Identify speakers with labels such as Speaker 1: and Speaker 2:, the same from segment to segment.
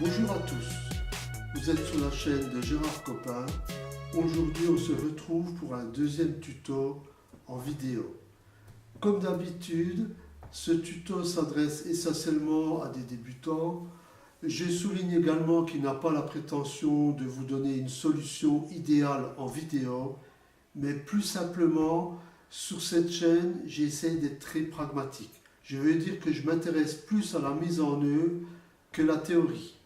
Speaker 1: Bonjour à tous, vous êtes sur la chaîne de Gérard Copin. Aujourd'hui on se retrouve pour un deuxième tuto en vidéo. Comme d'habitude, ce tuto s'adresse essentiellement à des débutants. Je souligne également qu'il n'a pas la prétention de vous donner une solution idéale en vidéo, mais plus simplement, sur cette chaîne, j'essaie d'être très pragmatique. Je veux dire que je m'intéresse plus à la mise en œuvre que la théorie.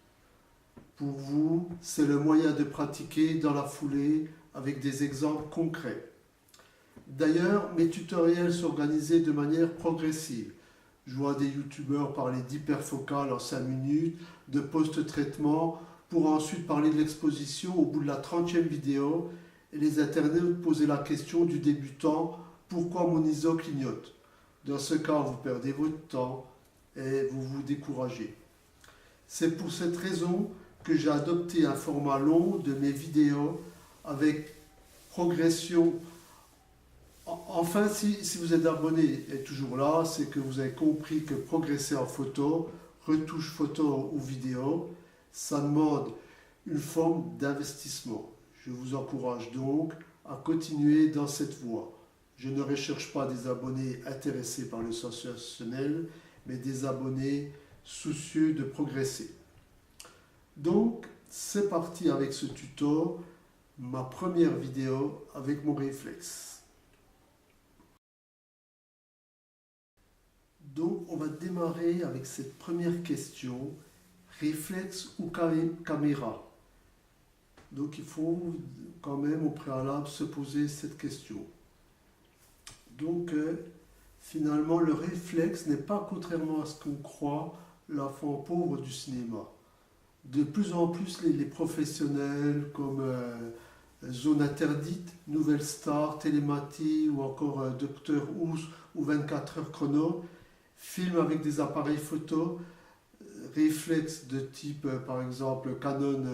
Speaker 1: Pour vous, c'est le moyen de pratiquer dans la foulée avec des exemples concrets. D'ailleurs, mes tutoriels sont organisés de manière progressive. Je vois des youtubeurs parler d'hyperfocale en 5 minutes, de post-traitement, pour ensuite parler de l'exposition au bout de la 30e vidéo, et les internautes poser la question du débutant: pourquoi mon ISO clignote? Dans ce cas, vous perdez votre temps et vous vous découragez. C'est pour cette raison que j'ai adopté un format long de mes vidéos avec progression. Enfin, si vous êtes abonné et toujours là, c'est que vous avez compris que progresser en photo, retouche photo ou vidéo, ça demande une forme d'investissement. Je vous encourage donc à continuer dans cette voie. Je ne recherche pas des abonnés intéressés par le sensationnel, mais des abonnés soucieux de progresser. Donc, c'est parti avec ce tuto, ma première vidéo avec mon réflexe. Donc, on va démarrer avec cette première question: réflexe ou caméra? Donc, il faut quand même au préalable se poser cette question. Donc, finalement, le réflexe n'est pas, contrairement à ce qu'on croit, l'enfant pauvre du cinéma. De plus en plus, les professionnels comme Zone Interdite, Nouvelle Star, Télématie ou encore Docteur Ous ou 24 heures chrono filment avec des appareils photo réflexes de type par exemple Canon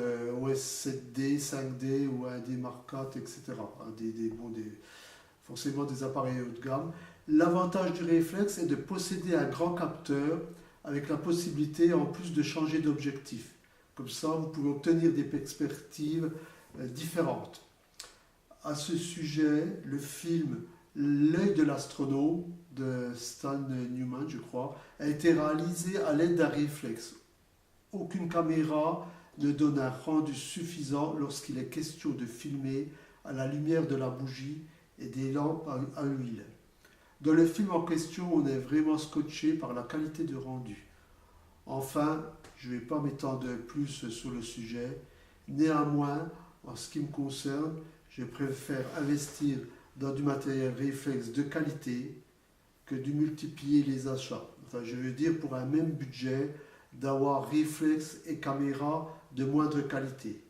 Speaker 1: OS 7D, 5D ou un D Mark IV, etc. Forcément des appareils haut de gamme. L'avantage du réflexe est de posséder un grand capteur avec la possibilité en plus de changer d'objectif. Comme ça, vous pouvez obtenir des perspectives différentes. À ce sujet, le film L'œil de l'astronome de Stan Newman, je crois, a été réalisé à l'aide d'un réflexe. Aucune caméra ne donne un rendu suffisant lorsqu'il est question de filmer à la lumière de la bougie et des lampes à huile. Dans le film en question, on est vraiment scotché par la qualité de rendu. Enfin, je ne vais pas m'étendre plus sur le sujet. Néanmoins, en ce qui me concerne, je préfère investir dans du matériel réflexe de qualité que de multiplier les achats. Enfin, je veux dire, pour un même budget, d'avoir réflexe et caméra de moindre qualité.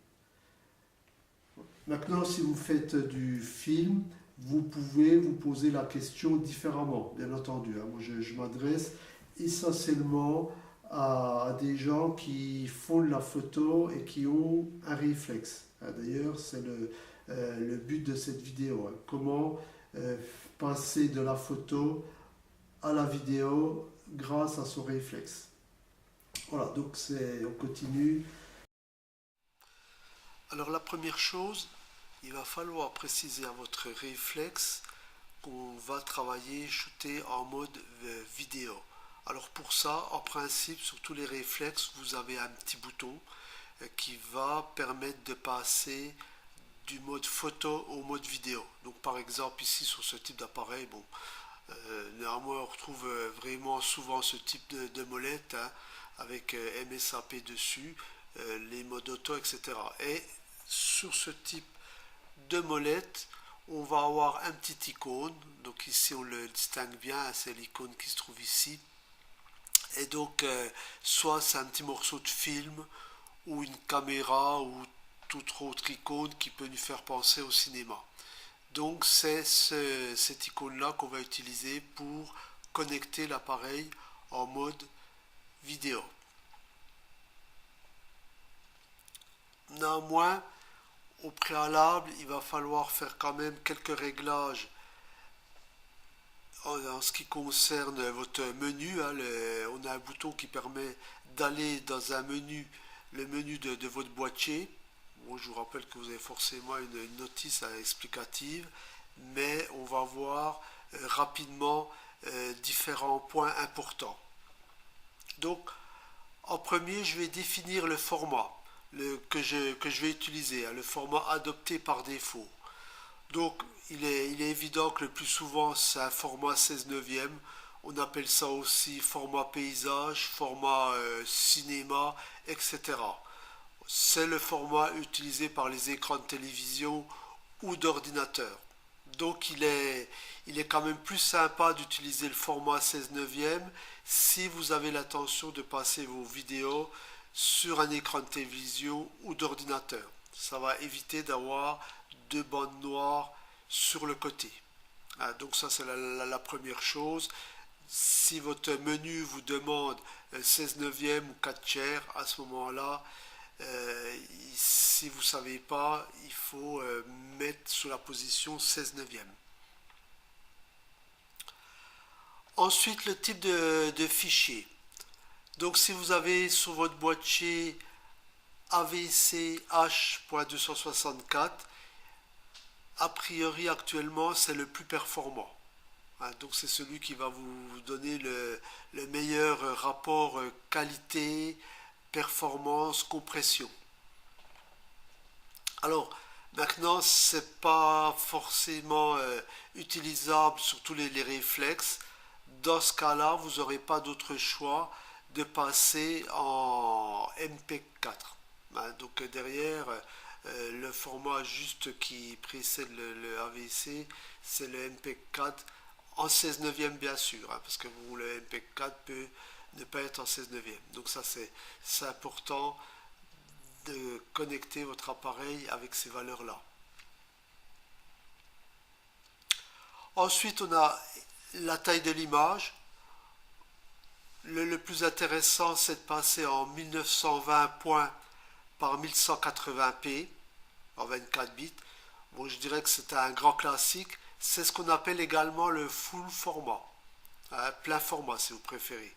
Speaker 1: Maintenant, si vous faites du film, vous pouvez vous poser la question différemment, bien entendu. Moi, je m'adresse essentiellement à des gens qui font de la photo et qui ont un réflexe. D'ailleurs, c'est le but de cette vidéo. Comment passer de la photo à la vidéo grâce à son réflexe. Voilà, donc on continue. Alors la première chose, il va falloir préciser à votre réflexe qu'on va travailler, shooter en mode vidéo. Alors pour ça, en principe, sur tous les réflexes, vous avez un petit bouton qui va permettre de passer du mode photo au mode vidéo. Donc par exemple ici sur ce type d'appareil, bon, néanmoins on retrouve vraiment souvent ce type de molette avec MSAP dessus, les modes auto, etc. Et sur ce type de molette, on va avoir un petit icône. Donc ici on le distingue bien, c'est l'icône qui se trouve ici. Et donc soit c'est un petit morceau de film ou une caméra ou toute autre icône qui peut nous faire penser au cinéma. Donc c'est cette icône-là qu'on va utiliser pour connecter l'appareil en mode vidéo. Néanmoins, au préalable, il va falloir faire quand même quelques réglages en ce qui concerne votre menu. On a un bouton qui permet d'aller dans un menu le menu de votre boîtier. Bon, je vous rappelle que vous avez forcément une notice explicative, mais on va voir rapidement différents points importants. Donc, en premier, je vais définir le format que je vais utiliser, hein, le format adopté par défaut. Donc, il est évident que le plus souvent, c'est un format 16 neuvième. On appelle ça aussi format paysage, format cinéma, etc. C'est le format utilisé par les écrans de télévision ou d'ordinateur. Donc il est quand même plus sympa d'utiliser le format 16 neuvième si vous avez l'intention de passer vos vidéos sur un écran de télévision ou d'ordinateur. Ça va éviter d'avoir deux bandes noires sur le côté. Ah, donc ça c'est la première chose. Si votre menu vous demande 16 neuvième ou 4 tiers, à ce moment-là, si vous ne savez pas, il faut mettre sous la position 16 neuvième. Ensuite, le type de fichier. Donc si vous avez sur votre boîtier AVC H.264, a priori actuellement c'est le plus performant. Hein, donc c'est celui qui va vous donner le meilleur rapport qualité, performance, compression. Alors maintenant c'est pas forcément utilisable sur tous les réflexes. Dans ce cas-là, vous n'aurez pas d'autre choix de passer en MP4. Hein, donc derrière, le format juste qui précède le AVC, c'est le MP4 en 16 neuvième bien sûr, hein, parce que le MP4 peut ne pas être en 16 neuvième. Donc ça c'est important de connecter votre appareil avec ces valeurs-là. Ensuite, on a la taille de l'image. Le plus intéressant, c'est de passer en 1920 points par 1180p, en 24 bits. Bon, je dirais que c'est un grand classique. C'est ce qu'on appelle également le full format, hein, plein format si vous préférez.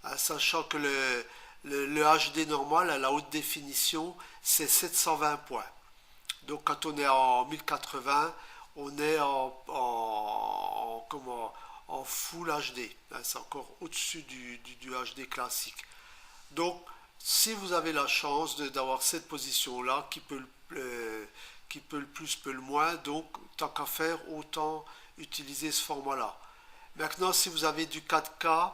Speaker 1: Hein, sachant que le HD normal, à la haute définition, c'est 720 points. Donc quand on est en 1080, on est en full HD. Hein, c'est encore au-dessus du HD classique. Donc si vous avez la chance d'avoir cette position-là, qui peut le plus, peut le moins, donc tant qu'à faire, autant utiliser ce format-là. Maintenant, si vous avez du 4K,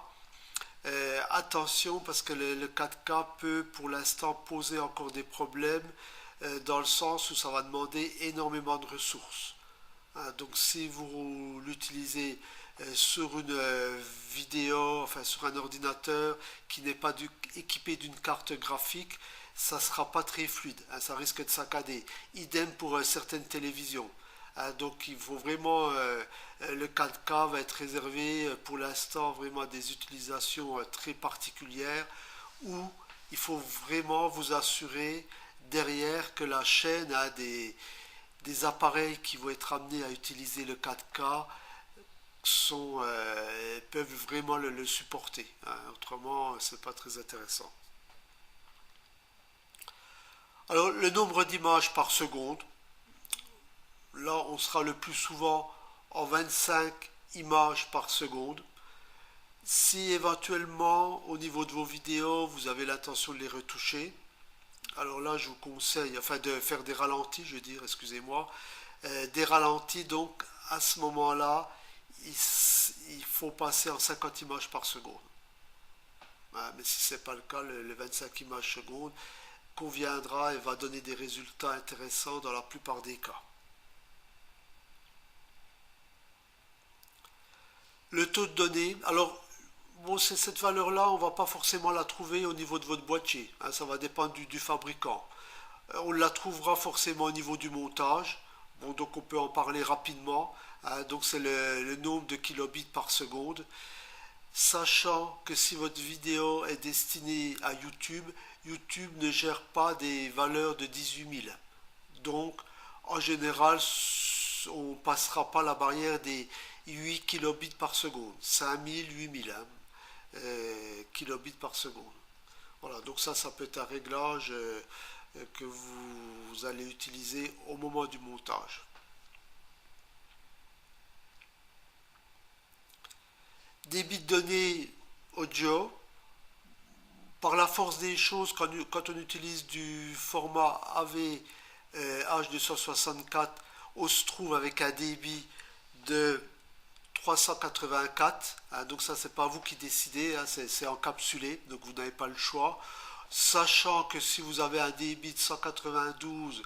Speaker 1: attention parce que le 4K peut pour l'instant poser encore des problèmes dans le sens où ça va demander énormément de ressources. Hein, donc si vous l'utilisez sur une vidéo, enfin sur un ordinateur qui n'est pas équipé d'une carte graphique, ça ne sera pas très fluide, hein, ça risque de saccader. Idem pour certaines télévisions. Hein, donc il faut vraiment, le 4K va être réservé pour l'instant vraiment à des utilisations très particulières où il faut vraiment vous assurer derrière que la chaîne a des appareils qui vont être amenés à utiliser le 4K peuvent vraiment le supporter. Hein, autrement, c'est pas très intéressant. Alors, le nombre d'images par seconde, là, on sera le plus souvent en 25 images par seconde. Si éventuellement, au niveau de vos vidéos, vous avez l'intention de les retoucher, alors là, je vous conseille, enfin de faire des ralentis, je veux dire, excusez-moi, des ralentis, donc à ce moment-là, il faut passer en 50 images par seconde. Ouais, mais si ce n'est pas le cas, le 25 images secondes conviendra et va donner des résultats intéressants dans la plupart des cas. Le taux de données, alors bon, cette valeur-là, on ne va pas forcément la trouver au niveau de votre boîtier, hein, ça va dépendre du fabricant. On la trouvera forcément au niveau du montage, bon, donc on peut en parler rapidement, hein, donc c'est le nombre de kilobits par seconde. Sachant que si votre vidéo est destinée à YouTube, YouTube ne gère pas des valeurs de 18 000. Donc, en général, on ne passera pas la barrière des 8 kilobits par seconde. 5 000, 8 000 kilobits par seconde. Voilà, donc ça peut être un réglage que vous allez utiliser au moment du montage. Débit de données audio. Par la force des choses, quand on utilise du format AV H264, on se trouve avec un débit de 384. Hein, donc ça, c'est pas vous qui décidez, hein, c'est encapsulé, donc vous n'avez pas le choix. Sachant que si vous avez un débit de 192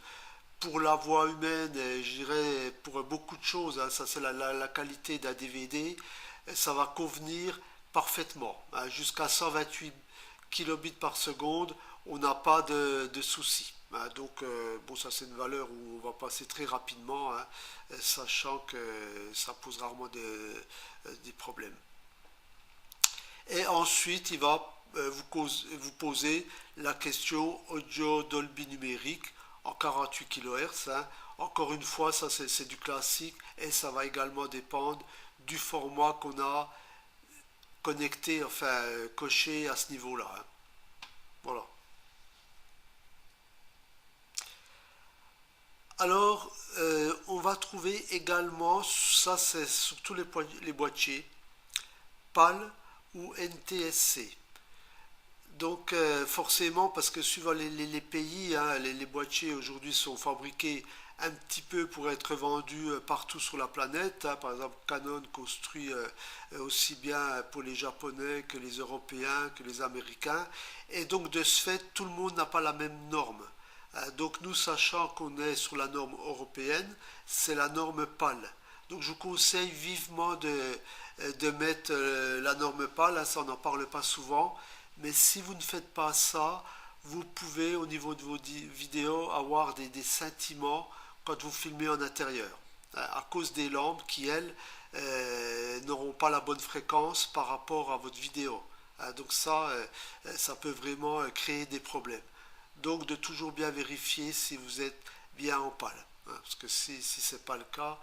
Speaker 1: pour la voix humaine, je dirais pour beaucoup de choses, hein, ça c'est la qualité d'un DVD, ça va convenir parfaitement. Hein, jusqu'à 128 kilobits par seconde, on n'a pas de souci. Hein, donc, bon, ça c'est une valeur où on va passer très rapidement, hein, sachant que ça pose rarement des problèmes. Et ensuite, il va vous poser la question audio Dolby numérique en 48 kHz. Hein. Encore une fois, ça c'est du classique et ça va également dépendre du format qu'on a connecté, enfin coché à ce niveau-là. Hein. Voilà. Alors, on va trouver également, ça c'est sur tous les boîtiers, PAL ou NTSC. Donc forcément, parce que suivant les pays, hein, les boîtiers aujourd'hui sont fabriqués un petit peu pour être vendus partout sur la planète. Hein. Par exemple, Canon construit aussi bien pour les Japonais que les Européens, que les Américains. Et donc de ce fait, tout le monde n'a pas la même norme. Donc nous, sachant qu'on est sur la norme européenne, c'est la norme PAL. Donc je vous conseille vivement de mettre la norme PAL, hein, ça on n'en parle pas souvent, mais si vous ne faites pas ça, vous pouvez au niveau de vos vidéos avoir des scintillements quand vous filmez en intérieur, hein, à cause des lampes qui, elles, n'auront pas la bonne fréquence par rapport à votre vidéo. Hein, donc ça peut vraiment créer des problèmes. Donc de toujours bien vérifier si vous êtes bien en PAL. Hein, parce que si ce n'est pas le cas,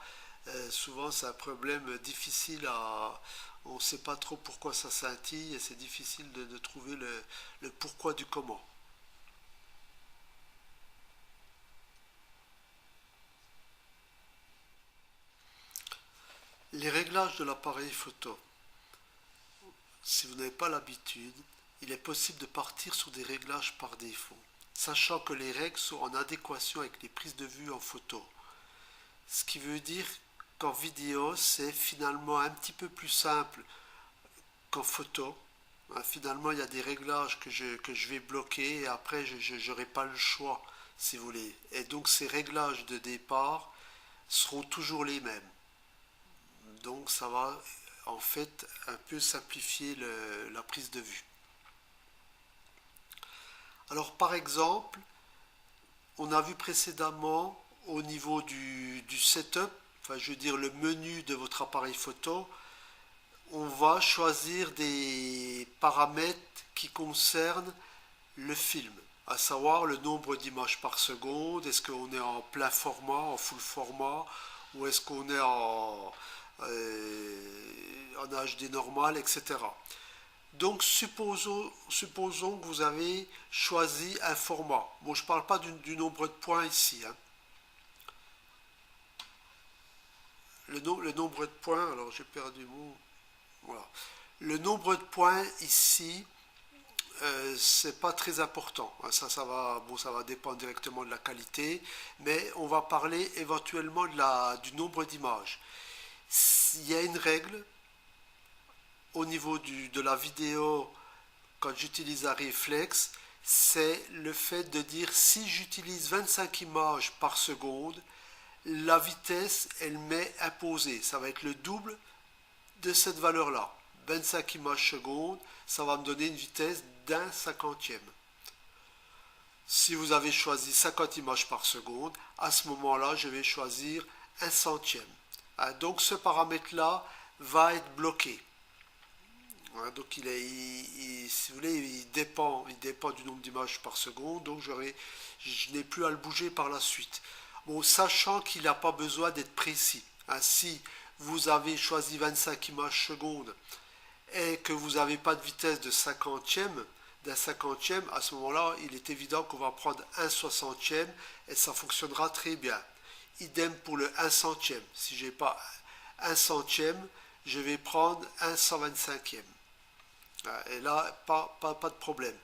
Speaker 1: souvent c'est un problème difficile à... On ne sait pas trop pourquoi ça scintille et c'est difficile de trouver le pourquoi du comment. Les réglages de l'appareil photo. Si vous n'avez pas l'habitude, il est possible de partir sur des réglages par défaut, sachant que les règles sont en adéquation avec les prises de vue en photo. Ce qui veut dire qu'en vidéo, c'est finalement un petit peu plus simple qu'en photo. Finalement, il y a des réglages que je vais bloquer et après, je n'aurai pas le choix, si vous voulez. Et donc, ces réglages de départ seront toujours les mêmes. Donc, ça va en fait un peu simplifier la prise de vue. Alors, par exemple, on a vu précédemment au niveau du setup, enfin je veux dire le menu de votre appareil photo, on va choisir des paramètres qui concernent le film, à savoir le nombre d'images par seconde, est-ce qu'on est en plein format, en full format, ou est-ce qu'on est en HD normal, etc. Donc supposons que vous avez choisi un format. Bon, je ne parle pas du nombre de points ici. Hein. Le nombre de points, alors j'ai perdu le mot. Voilà. Le nombre de points ici, c'est pas très important. Ça va dépendre directement de la qualité, mais on va parler éventuellement du nombre d'images. Il y a une règle au niveau de la vidéo quand j'utilise un réflexe, c'est le fait de dire si j'utilise 25 images par seconde, la vitesse, elle m'est imposée. Ça va être le double de cette valeur-là. 25 images secondes, ça va me donner une vitesse d'un cinquantième. Si vous avez choisi 50 images par seconde, à ce moment-là, je vais choisir un centième. Donc ce paramètre-là va être bloqué. Donc si vous voulez, il dépend du nombre d'images par seconde, donc je n'ai plus à le bouger par la suite. Bon, sachant qu'il n'a pas besoin d'être précis. Si vous avez choisi 25 images secondes et que vous n'avez pas de vitesse de cinquantième, d'un 50e, à ce moment-là, il est évident qu'on va prendre un 60e et ça fonctionnera très bien. Idem pour le 1 centième. Si je n'ai pas un centième, je vais prendre un 125e. Et là, pas de problème.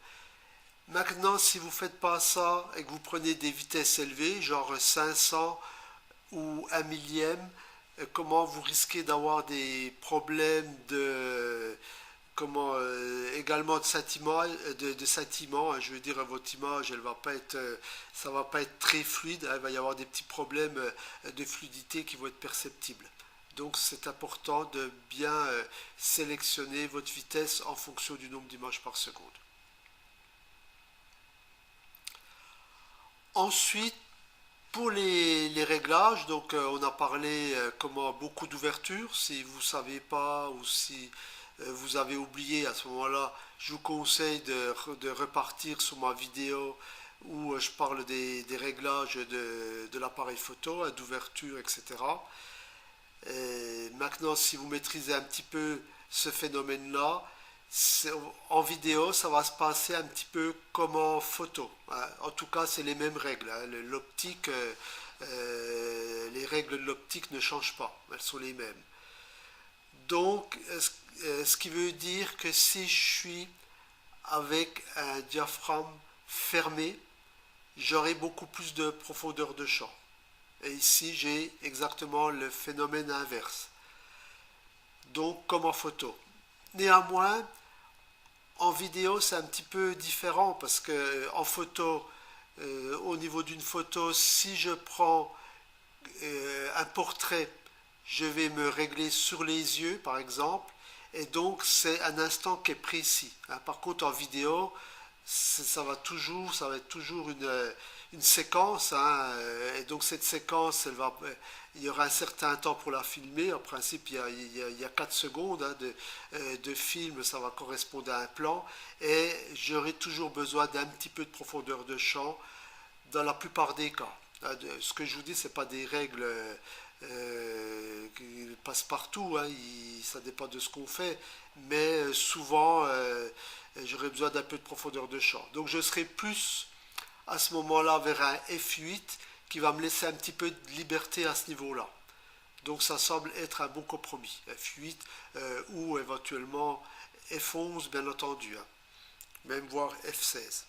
Speaker 1: Maintenant, si vous ne faites pas ça et que vous prenez des vitesses élevées, genre 500 ou 1 millième, comment vous risquez d'avoir des problèmes de également de scintillement, scintillement, je veux dire votre image elle va pas être ça va pas être très fluide, hein, il va y avoir des petits problèmes de fluidité qui vont être perceptibles. Donc c'est important de bien sélectionner votre vitesse en fonction du nombre d'images par seconde. Ensuite, pour les réglages, donc on a parlé comment beaucoup d'ouverture. Si vous ne savez pas ou si vous avez oublié à ce moment-là, je vous conseille de repartir sur ma vidéo où je parle des réglages de l'appareil photo, d'ouverture, etc. Et maintenant, si vous maîtrisez un petit peu ce phénomène-là, en vidéo, ça va se passer un petit peu comme en photo, hein. En tout cas, c'est les mêmes règles, hein. L'optique, les règles de l'optique ne changent pas, elles sont les mêmes. Donc, ce qui veut dire que si je suis avec un diaphragme fermé, j'aurai beaucoup plus de profondeur de champ. Et ici, j'ai exactement le phénomène inverse. Donc, comme en photo. Néanmoins, en vidéo, c'est un petit peu différent parce que en photo, au niveau d'une photo, si je prends un portrait, je vais me régler sur les yeux, par exemple, et donc c'est un instant qui est précis, hein. Par contre, en vidéo, ça va être toujours une séquence, hein, et donc cette séquence, il y aura un certain temps pour la filmer. En principe, il y a 4 secondes, hein, de film, ça va correspondre à un plan, et j'aurai toujours besoin d'un petit peu de profondeur de champ dans la plupart des cas. Ce que je vous dis, ce n'est pas des règles qui passent partout, hein, ça dépend de ce qu'on fait, mais souvent j'aurai besoin d'un peu de profondeur de champ. Donc je serai plus à ce moment-là vers un F8 qui va me laisser un petit peu de liberté à ce niveau-là. Donc ça semble être un bon compromis, F8 ou éventuellement F11 bien entendu, hein, même voire F16.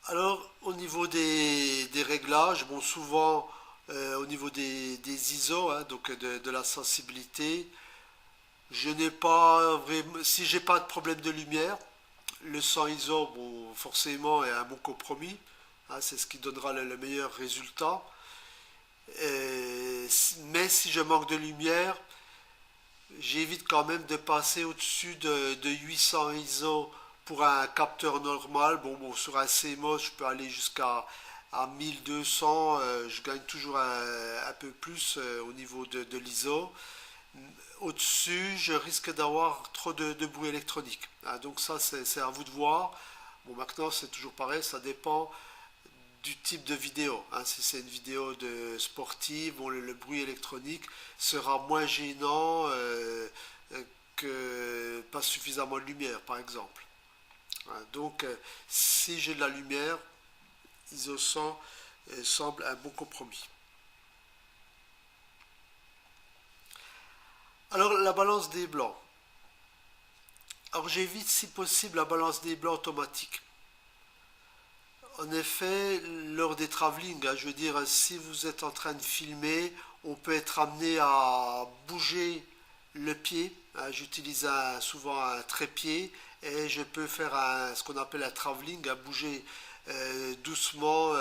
Speaker 1: Alors, au niveau des réglages, bon, souvent au niveau des ISO, hein, donc de la sensibilité, je n'ai pas vraiment, si j'ai pas de problème de lumière, le 100 ISO, bon, forcément, est un bon compromis, hein, c'est ce qui donnera le meilleur résultat. Mais si je manque de lumière, j'évite quand même de passer au-dessus de 800 ISO pour un capteur normal. Bon, sur un CMOS, je peux aller jusqu'à 1200. Je gagne toujours un peu plus au niveau de l'ISO. Au-dessus, je risque d'avoir trop de bruit électronique, hein. Donc ça, c'est à vous de voir. Bon, maintenant, c'est toujours pareil, ça dépend du type de vidéo, hein. Si c'est une vidéo de sportive, bon, le bruit électronique sera moins gênant que pas suffisamment de lumière, par exemple, hein. Donc, si j'ai de la lumière, ISO 100 semble un bon compromis. Alors, la balance des blancs. Alors, j'évite si possible la balance des blancs automatique. En effet, lors des travelling, hein, je veux dire, si vous êtes en train de filmer, on peut être amené à bouger le pied, hein. J'utilise souvent un trépied et je peux faire ce qu'on appelle un travelling, à bouger doucement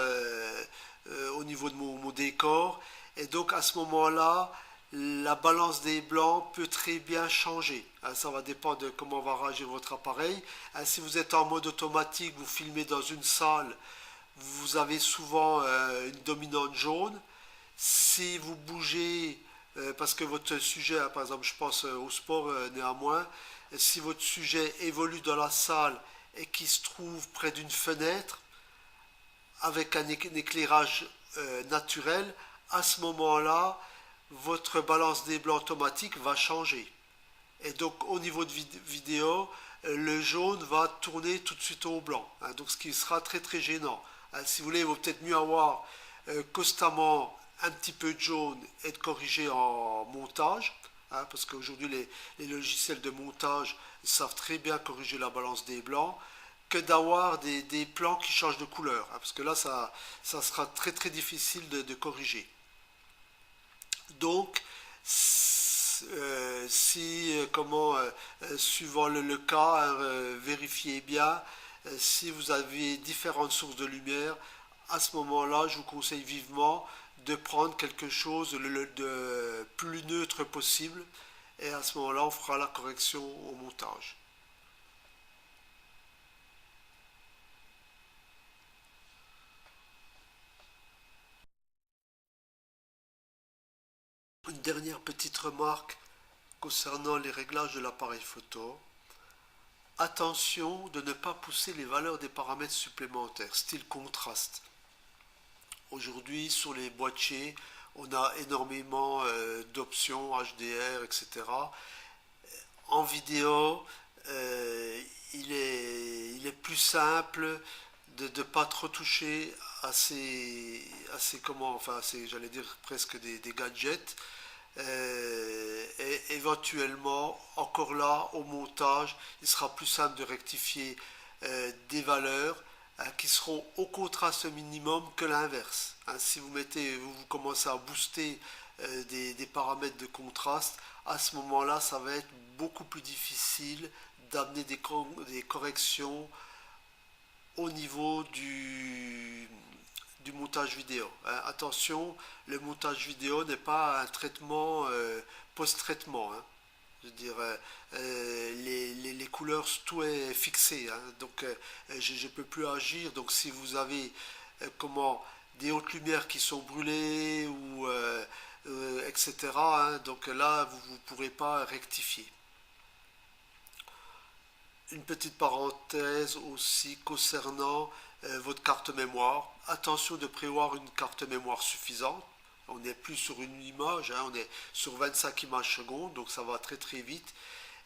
Speaker 1: au niveau de mon décor. Et donc à ce moment-là, la balance des blancs peut très bien changer, hein. Ça va dépendre de comment va réagir votre appareil, hein. Si vous êtes en mode automatique, vous filmez dans une salle, vous avez souvent une dominante jaune. Si vous bougez, parce que votre sujet, hein, par exemple, je pense au sport néanmoins, si votre sujet évolue dans la salle et qui se trouve près d'une fenêtre, avec un éclairage naturel, à ce moment-là, votre balance des blancs automatique va changer. Et donc au niveau de vidéo, le jaune va tourner tout de suite au blanc, hein, donc ce qui sera très très gênant. Hein, si vous voulez, il vaut peut-être mieux avoir constamment un petit peu de jaune et de corriger en montage, hein, parce qu'aujourd'hui les logiciels de montage savent très bien corriger la balance des blancs, que d'avoir des plans qui changent de couleur, hein, parce que là ça sera très très difficile de corriger. Donc, si, suivant le cas, hein, vérifiez bien si vous avez différentes sources de lumière. À ce moment-là, je vous conseille vivement de prendre quelque chose de plus neutre possible. Et à ce moment-là, on fera la correction au montage. Une dernière petite remarque concernant les réglages de l'appareil photo. Attention de ne pas pousser les valeurs des paramètres supplémentaires, style contraste. Aujourd'hui, sur les boîtiers, on a énormément d'options HDR, etc. En vidéo, il est plus simple de ne pas trop toucher j'allais dire presque des gadgets. Et éventuellement, encore là, au montage, il sera plus simple de rectifier des valeurs qui seront au contraste minimum que l'inverse. Hein, si vous commencez à booster des paramètres de contraste, à ce moment-là, ça va être beaucoup plus difficile d'amener des corrections au niveau du montage vidéo. Hein. Attention, le montage vidéo n'est pas un traitement post-traitement. Hein. Je veux dire, les couleurs, tout est fixé. Hein. Donc, je ne peux plus agir. Donc, si vous avez des hautes lumières qui sont brûlées ou etc. Hein, donc là, vous ne pourrez pas rectifier. Une petite parenthèse aussi concernant votre carte mémoire. Attention de prévoir une carte mémoire suffisante. On n'est plus sur une image, hein, on est sur 25 images secondes, donc ça va très très vite.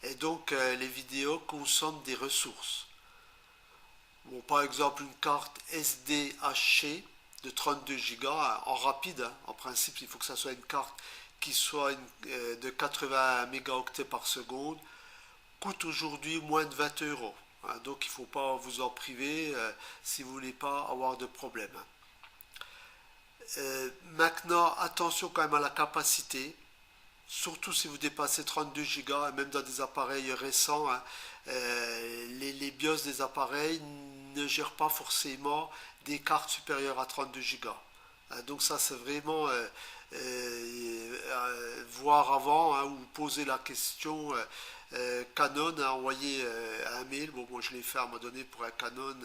Speaker 1: Et donc les vidéos consomment des ressources. Bon, par exemple, une carte SDHC de 32 Go hein, en rapide. Hein, en principe, il faut que ça soit une carte qui soit de 80 mégaoctets par seconde, coûte aujourd'hui moins de 20 euros. Hein, donc il ne faut pas vous en priver si vous ne voulez pas avoir de problème. Hein. Maintenant, attention quand même à la capacité, surtout si vous dépassez 32 Go, et même dans des appareils récents, hein, les BIOS des appareils ne gèrent pas forcément des cartes supérieures à 32 Go. Hein, donc ça, c'est vraiment voir avant hein, ou poser la question. Canon a envoyé un mail. Bon, moi je l'ai fait à un moment donné pour un Canon.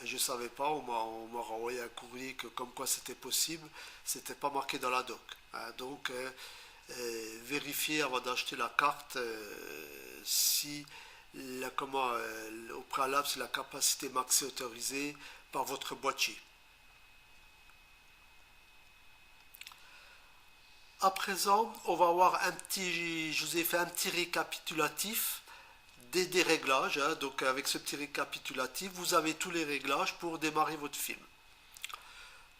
Speaker 1: Je ne savais pas. On m'a renvoyé un courrier comme quoi c'était possible. C'était pas marqué dans la doc. Hein, donc, vérifiez avant d'acheter la carte si au préalable si la capacité max est autorisée par votre boîtier. À présent, on va voir je vous ai fait un petit récapitulatif des réglages. Hein. Donc avec ce petit récapitulatif, vous avez tous les réglages pour démarrer votre film.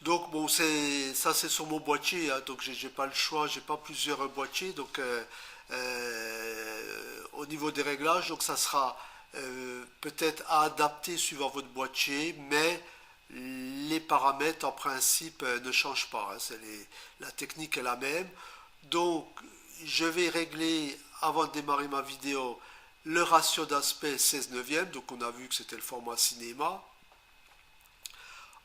Speaker 1: Donc bon, ça c'est sur mon boîtier, hein. Donc j'ai pas le choix, j'ai pas plusieurs boîtiers. Donc au niveau des réglages, donc ça sera peut-être à adapter suivant votre boîtier, mais les paramètres en principe ne changent pas. Hein. La technique est la même. Donc je vais régler avant de démarrer ma vidéo le ratio d'aspect 16 neuvième. Donc on a vu que c'était le format cinéma.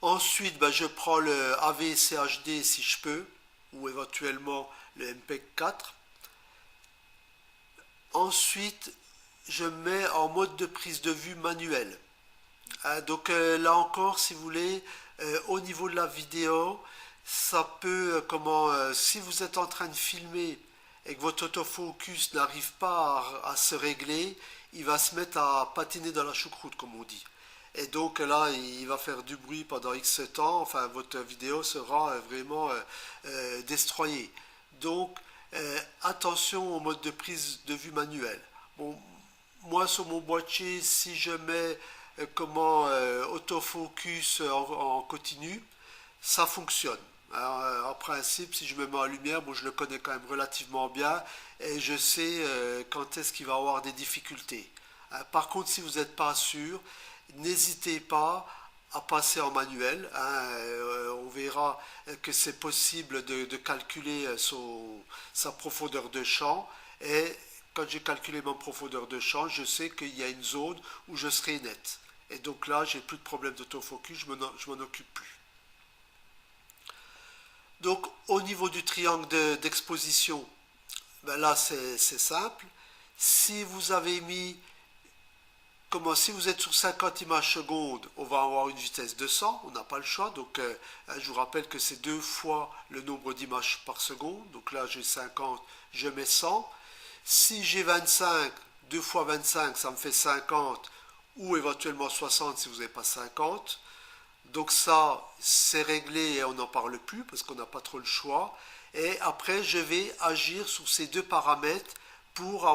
Speaker 1: Ensuite, je prends le AVC HD si je peux, ou éventuellement le MPEG 4. Ensuite, je mets en mode de prise de vue manuel. Donc là encore, si vous voulez, au niveau de la vidéo, ça peut, si vous êtes en train de filmer et que votre autofocus n'arrive pas à se régler, il va se mettre à patiner dans la choucroute, comme on dit. Et donc là, il va faire du bruit pendant X temps, enfin votre vidéo sera vraiment destroyée. Donc attention au mode de prise de vue manuel. Bon, moi sur mon boîtier, si je mets autofocus en continu, ça fonctionne. Alors, en principe, si je me mets en lumière, bon, je le connais quand même relativement bien et je sais quand est-ce qu'il va avoir des difficultés. Par contre, si vous n'êtes pas sûr, n'hésitez pas à passer en manuel, hein. On verra que c'est possible de calculer sa profondeur de champ et quand j'ai calculé ma profondeur de champ, je sais qu'il y a une zone où je serai net. Et donc là, j'ai plus de problème d'autofocus, je m'en occupe plus. Donc au niveau du triangle d'exposition, ben là c'est simple. Si vous avez mis, si vous êtes sur 50 images secondes, on va avoir une vitesse de 100, on n'a pas le choix. Donc je vous rappelle que c'est deux fois le nombre d'images par seconde. Donc là j'ai 50, je mets 100. Si j'ai 25, 2 fois 25, ça me fait 50, ou éventuellement 60 si vous n'avez pas 50. Donc ça, c'est réglé et on n'en parle plus parce qu'on n'a pas trop le choix. Et après, je vais agir sur ces deux paramètres pour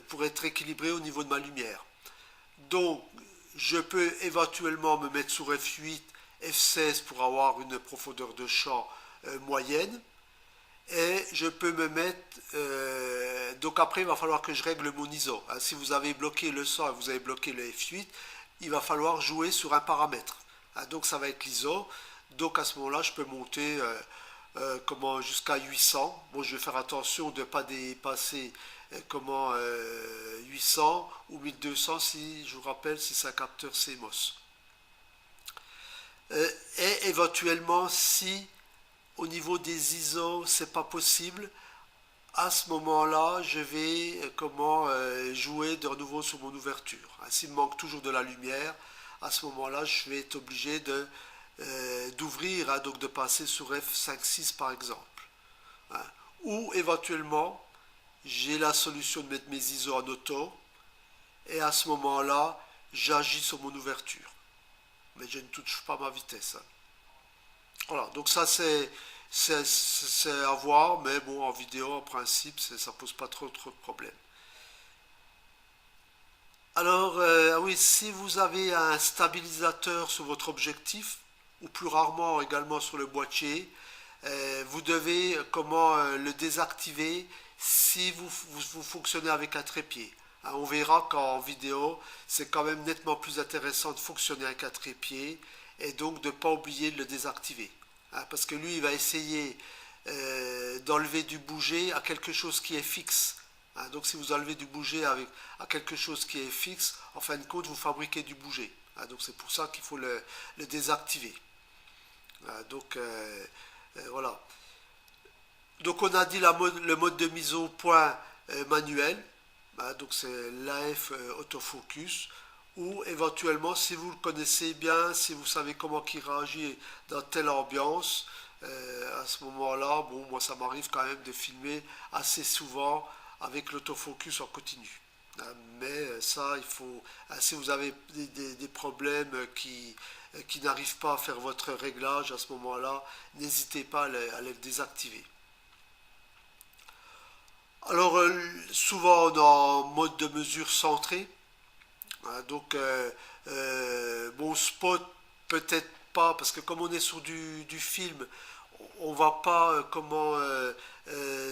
Speaker 1: pour être équilibré au niveau de ma lumière. Donc, je peux éventuellement me mettre sur F8, F16 pour avoir une profondeur de champ moyenne. Et je peux me mettre... donc après, il va falloir que je règle mon ISO. Hein, si vous avez bloqué le 100 et vous avez bloqué le F8, il va falloir jouer sur un paramètre. Hein, donc ça va être l'ISO. Donc à ce moment-là, je peux monter jusqu'à 800. Bon, je vais faire attention de ne pas dépasser 800 ou 1200 si je vous rappelle si c'est un capteur CMOS. Et éventuellement, si au niveau des ISO, c'est pas possible, à ce moment-là, je vais jouer de nouveau sur mon ouverture. S'il me manque toujours de la lumière, à ce moment-là, je vais être obligé d'ouvrir, hein, donc de passer sur F5.6 par exemple. Hein. Ou éventuellement, j'ai la solution de mettre mes ISO en auto, et à ce moment-là, j'agis sur mon ouverture. Mais je ne touche pas ma vitesse. Hein. Voilà, donc ça c'est à voir, mais bon, en vidéo, en principe, ça pose pas trop de problèmes. Alors, oui, si vous avez un stabilisateur sur votre objectif, ou plus rarement également sur le boîtier, vous devez le désactiver si vous fonctionnez avec un trépied. Hein, on verra qu'en vidéo, c'est quand même nettement plus intéressant de fonctionner avec un trépied et donc de ne pas oublier de le désactiver. Hein, parce que lui, il va essayer d'enlever du bouger à quelque chose qui est fixe. Hein, donc si vous enlevez du bouger à quelque chose qui est fixe, en fin de compte, vous fabriquez du bouger. Hein, donc c'est pour ça qu'il faut le désactiver. Hein, donc voilà. Donc on a dit le mode de mise au point manuel. Hein, donc c'est l'AF autofocus. Ou éventuellement, si vous le connaissez bien, si vous savez comment il réagit dans telle ambiance, à ce moment-là, bon, moi ça m'arrive quand même de filmer assez souvent avec l'autofocus en continu. Hein, mais ça, il faut, hein, si vous avez des problèmes qui n'arrivent pas à faire votre réglage à ce moment-là, n'hésitez pas à les désactiver. Alors, souvent on est en mode de mesure centré. Hein, donc, bon, spot, peut-être pas, parce que comme on est sur du film, on va pas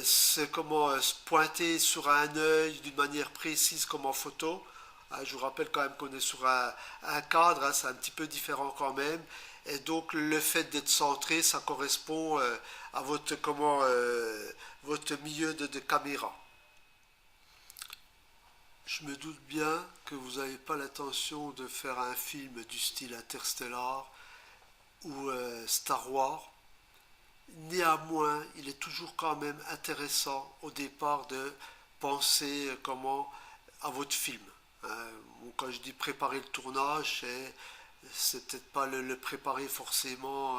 Speaker 1: se pointer sur un œil d'une manière précise comme en photo. Hein, je vous rappelle quand même qu'on est sur un cadre, hein, c'est un petit peu différent quand même. Et donc le fait d'être centré, ça correspond à votre milieu de caméra. Je me doute bien que vous n'avez pas l'intention de faire un film du style Interstellar ou Star Wars. Néanmoins, il est toujours quand même intéressant au départ de penser à votre film. Hein. Bon, quand je dis préparer le tournage, c'est peut-être pas le préparer forcément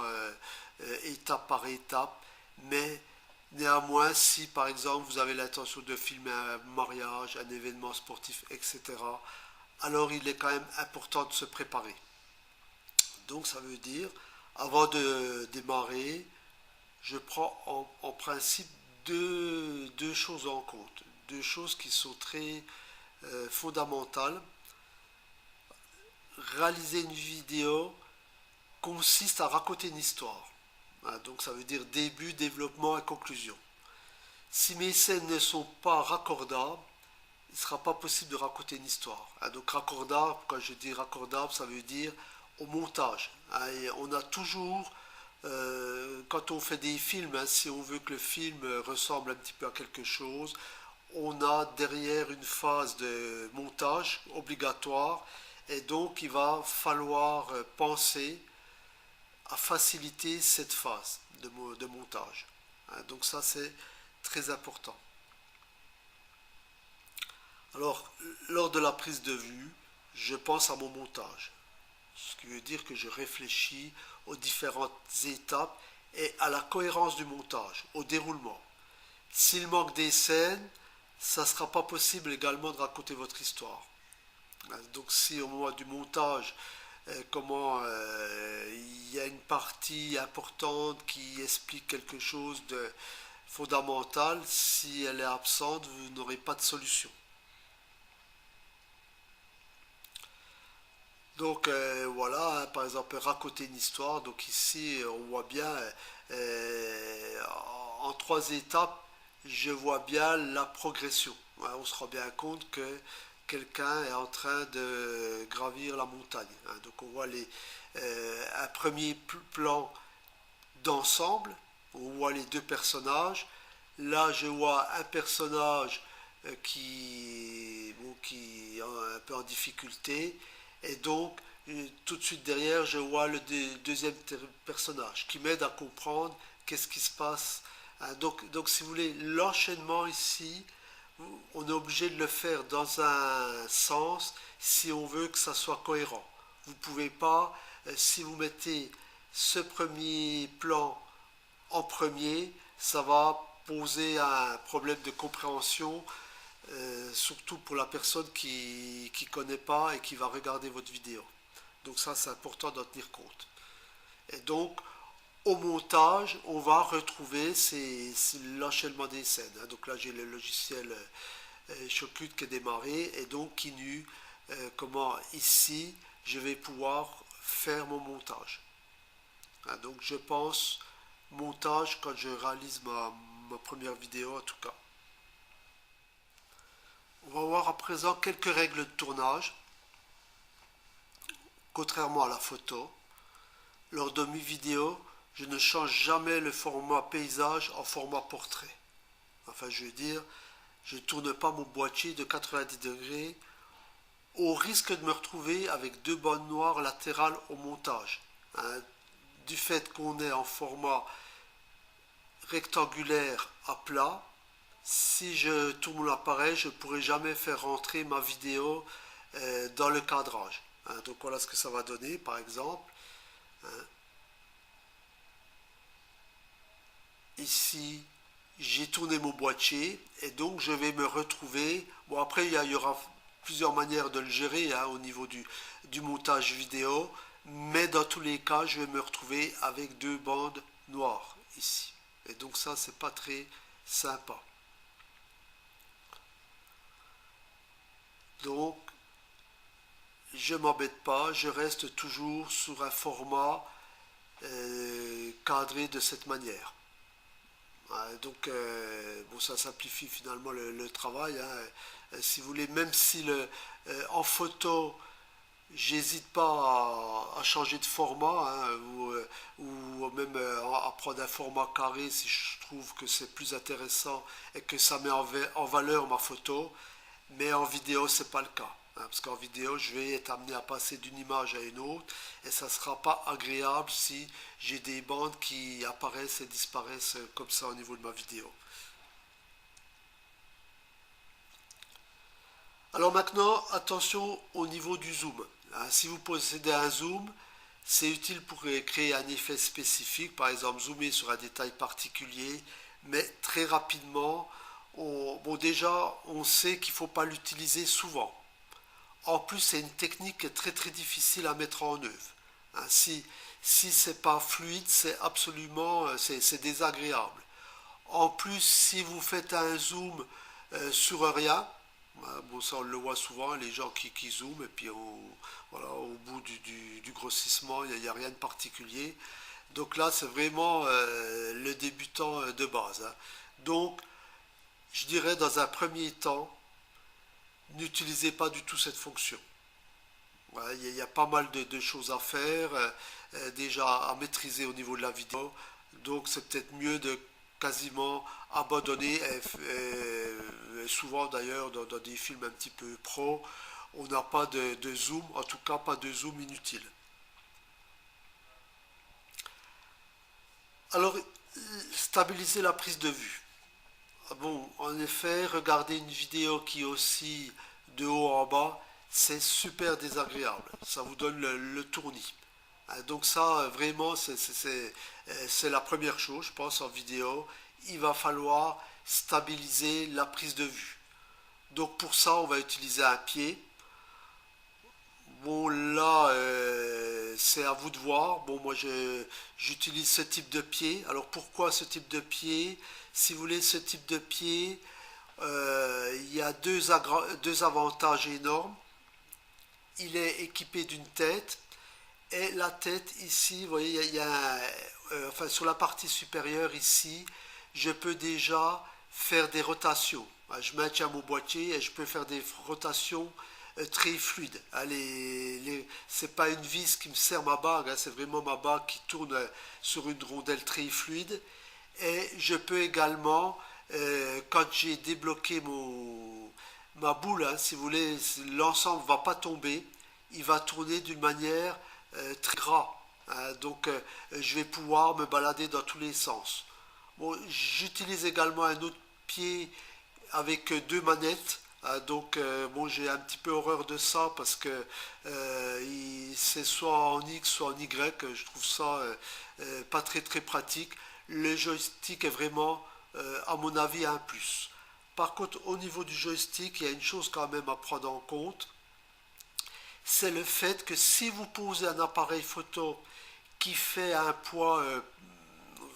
Speaker 1: étape par étape, mais néanmoins, si par exemple vous avez l'intention de filmer un mariage, un événement sportif, etc., alors il est quand même important de se préparer. Donc ça veut dire, avant de démarrer, je prends en principe deux choses en compte. deux choses qui sont très fondamentales. Réaliser une vidéo consiste à raconter une histoire. Donc ça veut dire début, développement et conclusion. Si mes scènes ne sont pas raccordables, il ne sera pas possible de raconter une histoire. Donc raccordable, quand je dis raccordable, ça veut dire au montage. Et on a toujours, quand on fait des films, si on veut que le film ressemble un petit peu à quelque chose, on a derrière une phase de montage obligatoire. Et donc il va falloir penser à faciliter cette phase de montage. Donc ça c'est très important. Alors, lors de la prise de vue, je pense à mon montage. Ce qui veut dire que je réfléchis aux différentes étapes et à la cohérence du montage, au déroulement. S'il manque des scènes, ça ne sera pas possible également de raconter votre histoire. Donc si au moment du montage, il y a une partie importante qui explique quelque chose de fondamental, si elle est absente, vous n'aurez pas de solution. Donc voilà, par exemple, raconter une histoire. Donc ici, on voit bien en trois étapes, je vois bien la progression. On se rend bien compte que quelqu'un est en train de gravir la montagne. Donc on voit un premier plan d'ensemble, on voit les deux personnages. Là, je vois un personnage qui est un peu en difficulté. Et donc, tout de suite derrière, je vois le deuxième personnage qui m'aide à comprendre qu'est-ce qui se passe. Donc, si vous voulez, l'enchaînement ici, on est obligé de le faire dans un sens si on veut que ça soit cohérent. Vous ne pouvez pas, si vous mettez ce premier plan en premier, ça va poser un problème de compréhension, surtout pour la personne qui ne connaît pas et qui va regarder votre vidéo. Donc ça, c'est important d'en tenir compte. Et donc, au montage, on va retrouver l'enchaînement des scènes. Donc là, j'ai le logiciel Shotcut qui est démarré et donc qui nu comment ici, je vais pouvoir faire mon montage. Donc je pense montage quand je réalise ma première vidéo en tout cas. On va voir à présent quelques règles de tournage. Contrairement à la photo, lors de mes vidéos, je ne change jamais le format paysage en format portrait. Enfin, je veux dire, je ne tourne pas mon boîtier de 90 degrés au risque de me retrouver avec deux bandes noires latérales au montage. Du fait qu'on est en format rectangulaire à plat, si je tourne l'appareil, je ne pourrai jamais faire rentrer ma vidéo dans le cadrage. Donc voilà ce que ça va donner par exemple. Ici, j'ai tourné mon boîtier et donc je vais me retrouver. Bon, après, il y aura plusieurs manières de le gérer au niveau du montage vidéo, mais dans tous les cas, je vais me retrouver avec deux bandes noires ici. Et donc ça, c'est pas très sympa. Donc, je m'embête pas, je reste toujours sur un format cadré de cette manière. Donc, bon, ça simplifie finalement le travail. Si vous voulez, même si en photo, j'hésite pas à changer de format ou même à prendre un format carré si je trouve que c'est plus intéressant et que ça met en valeur ma photo. Mais en vidéo, c'est pas le cas. Parce qu'en vidéo, je vais être amené à passer d'une image à une autre et ça ne sera pas agréable si j'ai des bandes qui apparaissent et disparaissent comme ça au niveau de ma vidéo. Alors maintenant, attention au niveau du zoom. Si vous possédez un zoom, c'est utile pour créer un effet spécifique, par exemple zoomer sur un détail particulier, mais très rapidement, déjà, on sait qu'il ne faut pas l'utiliser souvent. En plus, c'est une technique très très difficile à mettre en œuvre. Si c'est pas fluide, c'est absolument c'est désagréable. En plus, si vous faites un zoom sur rien. Bon, ça on le voit souvent, les gens qui zooment, et puis voilà, au bout du grossissement, il n'y a rien de particulier. Donc là, c'est vraiment le débutant de base, hein. Donc, je dirais dans un premier temps, n'utilisez pas du tout cette fonction. Ouais, il y a pas mal de choses à faire, déjà à maîtriser au niveau de la vidéo. Donc c'est peut-être mieux de quasiment abandonner. Et souvent d'ailleurs dans des films un petit peu pro, on n'a pas de zoom, en tout cas pas de zoom inutile. Alors, stabiliser la prise de vue. Ah bon, en effet, regarder une vidéo qui oscille de haut en bas, c'est super désagréable. Ça vous donne le tournis. Donc ça, vraiment, c'est la première chose, je pense, en vidéo. Il va falloir stabiliser la prise de vue. Donc pour ça, on va utiliser un pied. Bon, là, c'est à vous de voir. Bon, moi, j'utilise ce type de pied. Alors pourquoi ce type de pied? Si vous voulez ce type de pied, il y a deux avantages énormes. Il est équipé d'une tête. Et la tête ici, vous voyez, il y a enfin, sur la partie supérieure ici, je peux déjà faire des rotations. Je maintiens mon boîtier et je peux faire des rotations très fluides. C'est pas une vis qui me sert ma bague, hein, c'est vraiment ma bague qui tourne sur une rondelle très fluide. Et je peux également, quand j'ai débloqué ma boule, hein, si vous voulez, l'ensemble ne va pas tomber, il va tourner d'une manière très gras, hein. Donc je vais pouvoir me balader dans tous les sens. Bon, j'utilise également un autre pied avec deux manettes, hein. Donc bon, j'ai un petit peu horreur de ça parce que c'est soit en X soit en Y. Je trouve ça pas très très pratique. Le joystick est vraiment, à mon avis, un plus. Par contre, au niveau du joystick, il y a une chose quand même à prendre en compte, c'est le fait que si vous posez un appareil photo qui fait un poids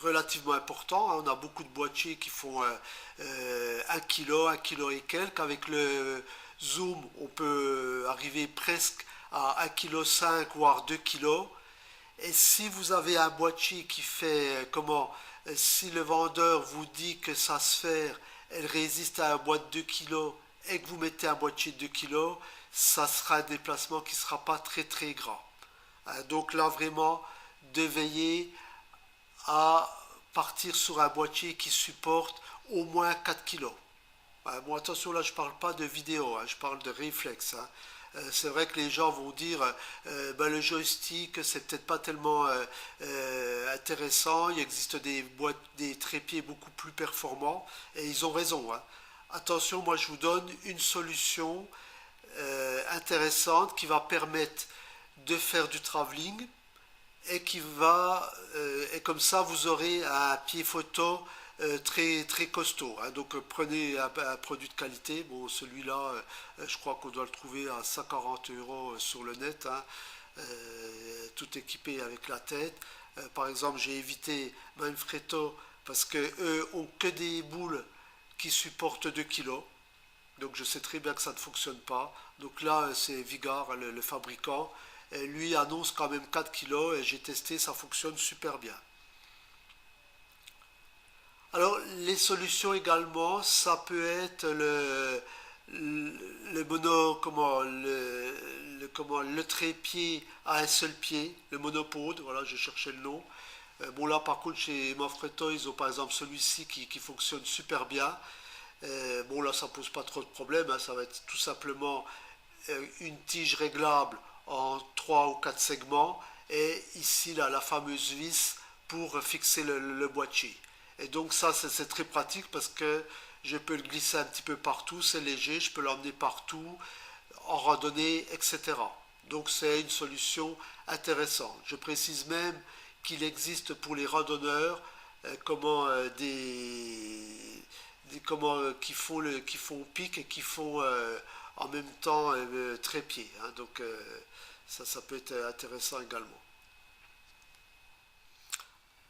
Speaker 1: relativement important, hein, on a beaucoup de boîtiers qui font 1 kg, 1 kg et quelques. Avec le zoom, on peut arriver presque à 1,5 kg, voire 2 kg. Et si vous avez un boîtier qui fait, si le vendeur vous dit que sa sphère, elle résiste à un boîte de 2 kg et que vous mettez un boîtier de 2 kg, ça sera un déplacement qui ne sera pas très très grand. Donc là vraiment, de veiller à partir sur un boîtier qui supporte au moins 4 kg. Bon, attention, là je ne parle pas de vidéo, hein, je parle de réflexe, hein. C'est vrai que les gens vont dire ben, le joystick c'est peut-être pas tellement intéressant, il existe des trépieds beaucoup plus performants, et ils ont raison, hein. Attention, moi je vous donne une solution intéressante qui va permettre de faire du travelling et comme ça vous aurez un pied photo très très costaud, hein. Donc prenez un produit de qualité. Bon, celui-là, je crois qu'on doit le trouver à 140 € sur le net, hein, tout équipé avec la tête. Par exemple, j'ai évité Manfrotto parce que eux ont que des boules qui supportent 2 kilos. Donc je sais très bien que ça ne fonctionne pas. Donc là, c'est Vigard, le fabricant. Et lui annonce quand même 4 kilos et j'ai testé, ça fonctionne super bien. Alors les solutions également, ça peut être le mono, le trépied à un seul pied, le monopode, voilà, je cherchais le nom. Bon là par contre chez Manfrotto, ils ont par exemple celui-ci qui fonctionne super bien. Bon là ça pose pas trop de problème, hein, ça va être tout simplement une tige réglable en 3 ou 4 segments, et ici là, la fameuse vis pour fixer le boîtier. Et donc ça c'est très pratique parce que je peux le glisser un petit peu partout, c'est léger, je peux l'emmener partout, en randonnée, etc. Donc c'est une solution intéressante. Je précise même qu'il existe pour les randonneurs qui font pique et qui font en même temps trépied, hein. Donc ça peut être intéressant également.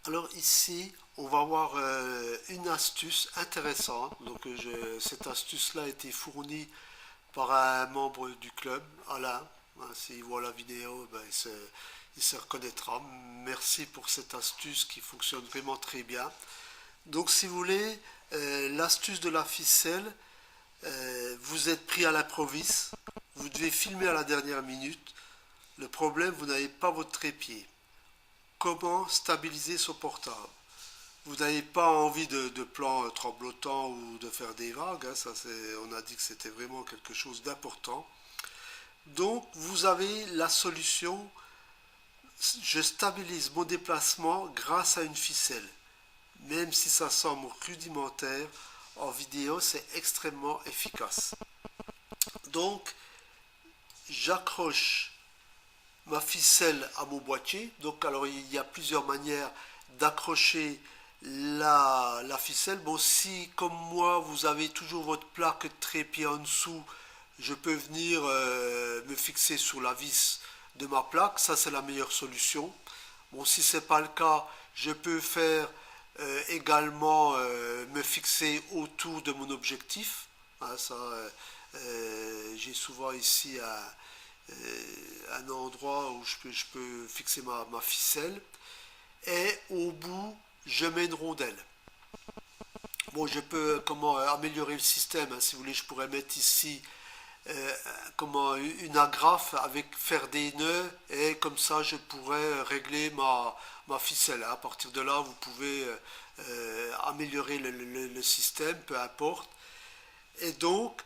Speaker 1: Alors ici, on va voir une astuce intéressante. Donc cette astuce-là a été fournie par un membre du club, Alain. Hein, s'il voit la vidéo, ben, il se reconnaîtra. Merci pour cette astuce qui fonctionne vraiment très bien. Donc si vous voulez, l'astuce de la ficelle, vous êtes pris à l'improviste, vous devez filmer à la dernière minute. Le problème, vous n'avez pas votre trépied. Comment stabiliser son portable? Vous n'avez pas envie de plan tremblotant ou de faire des vagues, hein, on a dit que c'était vraiment quelque chose d'important. Donc vous avez la solution, je stabilise mon déplacement grâce à une ficelle. Même si ça semble rudimentaire, en vidéo c'est extrêmement efficace. Donc j'accroche ma ficelle à mon boîtier. Donc alors il y a plusieurs manières d'accrocher la ficelle. Bon, si comme moi vous avez toujours votre plaque de trépied en dessous, je peux venir me fixer sur la vis de ma plaque. Ça c'est la meilleure solution. Bon, si c'est pas le cas, je peux faire également me fixer autour de mon objectif. Hein, j'ai souvent ici un endroit où je peux fixer ma ficelle. Et au bout, je mets une rondelle. Bon, je peux comment améliorer le système. Hein, si vous voulez, je pourrais mettre ici comment une agrafe avec faire des nœuds et comme ça, je pourrais régler ma ficelle. À partir de là, vous pouvez améliorer le système, peu importe. Et donc,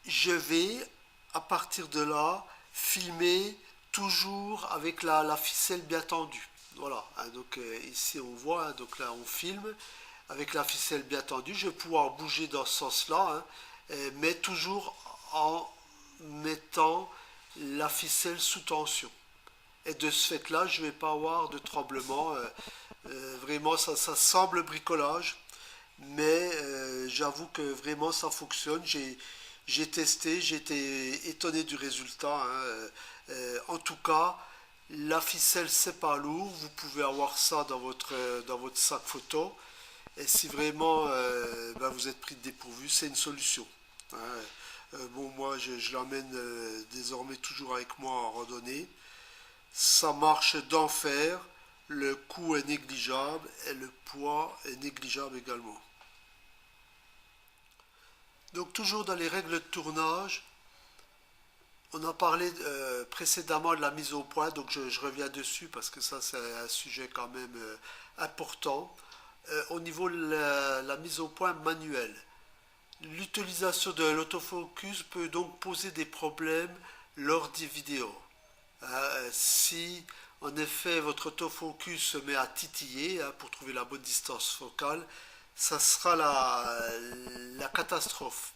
Speaker 1: je vais à partir de là filmer toujours avec la ficelle bien tendue. Voilà, hein, donc ici on voit, hein, donc là on filme avec la ficelle bien tendue. Je vais pouvoir bouger dans ce sens-là, hein, mais toujours en mettant la ficelle sous tension. Et de ce fait-là, je ne vais pas avoir de tremblement. Vraiment, ça semble bricolage, mais j'avoue que vraiment ça fonctionne. J'ai testé, j'ai été étonné du résultat. Hein. En tout cas, la ficelle c'est pas lourd, vous pouvez avoir ça dans votre sac photo. Et si vraiment ben, vous êtes pris de dépourvu, c'est une solution. Hein. Bon, moi je l'emmène désormais toujours avec moi en randonnée. Ça marche d'enfer, le coût est négligeable et le poids est négligeable également. Donc toujours dans les règles de tournage, on a parlé précédemment de la mise au point, donc je reviens dessus parce que ça c'est un sujet quand même important. Au niveau de la mise au point manuelle, l'utilisation de l'autofocus peut donc poser des problèmes lors des vidéos. Si en effet votre autofocus se met à titiller hein, pour trouver la bonne distance focale, ça sera la catastrophe.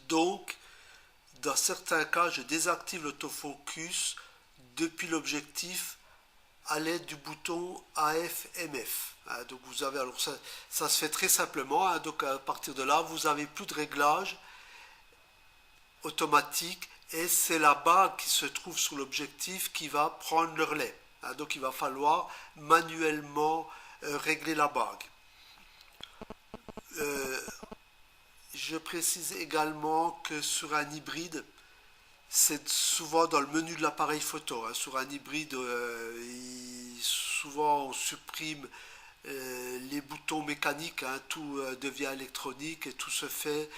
Speaker 1: Donc, dans certains cas, je désactive l'autofocus depuis l'objectif à l'aide du bouton AF-MF. Hein, donc vous avez, alors ça se fait très simplement. Hein, donc à partir de là, vous n'avez plus de réglage automatique et c'est la bague qui se trouve sur l'objectif qui va prendre le relais. Hein, donc il va falloir manuellement régler la bague. Euh, je précise également que sur un hybride, c'est souvent dans le menu de l'appareil photo. Hein. Sur un hybride, souvent on supprime les boutons mécaniques, hein. Tout devient électronique et tout se fait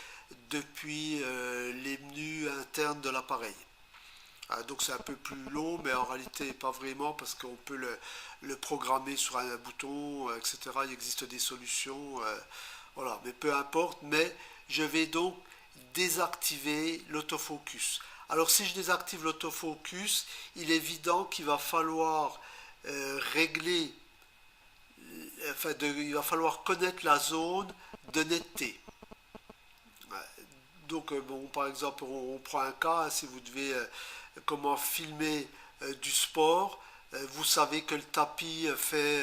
Speaker 1: depuis les menus internes de l'appareil. Ah, donc c'est un peu plus long, mais en réalité pas vraiment parce qu'on peut le programmer sur un bouton, etc. Il existe des solutions, voilà, mais peu importe. Mais je vais donc désactiver l'autofocus. Alors si je désactive l'autofocus, il est évident qu'il va falloir régler, il va falloir connaître la zone de netteté. Donc, bon, par exemple, on prend un cas, hein, si vous devez comment filmer du sport, vous savez que le tapis fait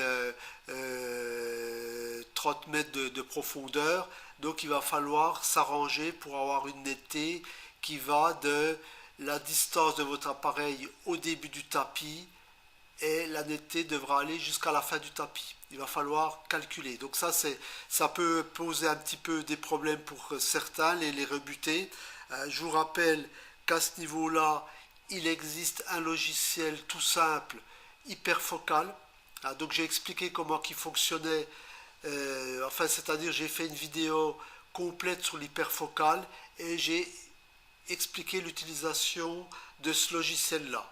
Speaker 1: 30 mètres de profondeur, donc il va falloir s'arranger pour avoir une netteté qui va de la distance de votre appareil au début du tapis et la netteté devra aller jusqu'à la fin du tapis. Il va falloir calculer. Donc ça peut poser un petit peu des problèmes pour certains, les rebuter. Je vous rappelle qu'à ce niveau-là, il existe un logiciel tout simple, hyperfocal. Donc j'ai expliqué comment il fonctionnait. Enfin, c'est-à-dire j'ai fait une vidéo complète sur l'hyperfocal et j'ai expliqué l'utilisation de ce logiciel-là.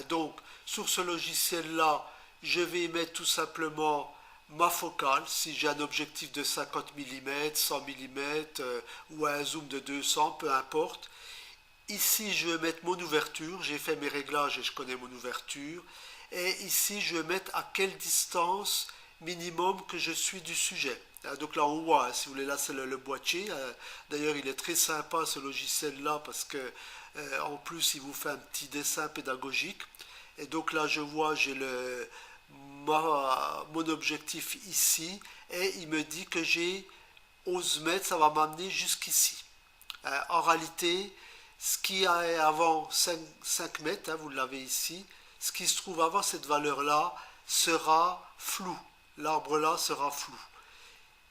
Speaker 1: Donc, sur ce logiciel-là, je vais mettre tout simplement ma focale, si j'ai un objectif de 50 mm, 100 mm ou un zoom de 200, peu importe. Ici, je vais mettre mon ouverture, j'ai fait mes réglages et je connais mon ouverture. Et ici, je vais mettre à quelle distance minimum que je suis du sujet. Donc là, on voit, si vous voulez, là, c'est le boîtier. D'ailleurs, il est très sympa, ce logiciel-là, parce que en plus, il vous fait un petit dessin pédagogique. Et donc là, je vois, j'ai mon objectif ici, et il me dit que j'ai 11 mètres, ça va m'amener jusqu'ici. En réalité, ce qui est avant 5 mètres, vous l'avez ici, ce qui se trouve avant cette valeur-là sera flou. L'arbre là sera flou.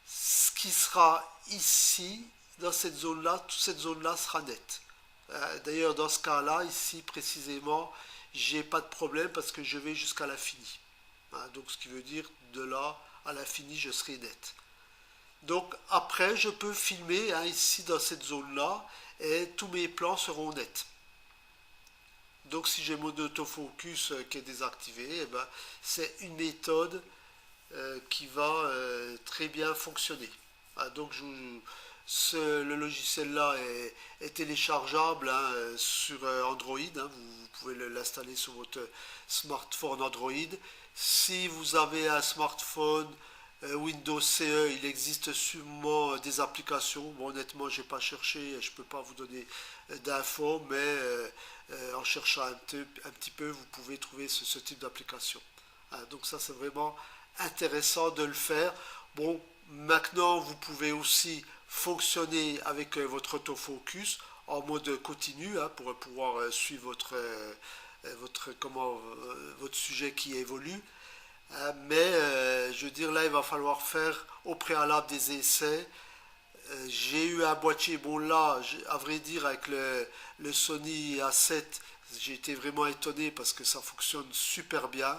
Speaker 1: Ce qui sera ici, dans cette zone-là, toute cette zone-là sera nette. D'ailleurs, dans ce cas-là, ici précisément, j'ai pas de problème parce que je vais jusqu'à l'infini. Donc, ce qui veut dire de là à l'infini, je serai net. Donc, après, je peux filmer ici dans cette zone-là et tous mes plans seront nets. Donc, si j'ai mon autofocus qui est désactivé, eh ben, c'est une méthode qui va très bien fonctionner. Donc le logiciel là est téléchargeable sur Android, vous pouvez l'installer sur votre smartphone Android. Si vous avez un smartphone Windows CE, il existe sûrement des applications. Bon, honnêtement, je n'ai pas cherché, je ne peux pas vous donner d'infos, mais en cherchant un petit peu, vous pouvez trouver ce type d'application. Donc ça, c'est vraiment intéressant de le faire. Bon, maintenant, vous pouvez aussi fonctionner avec votre autofocus en mode continu pour pouvoir suivre votre sujet qui évolue. Mais je veux dire, là, il va falloir faire au préalable des essais. J'ai eu un boîtier, bon là, à vrai dire, avec le Sony A7, j'ai été vraiment étonné parce que ça fonctionne super bien.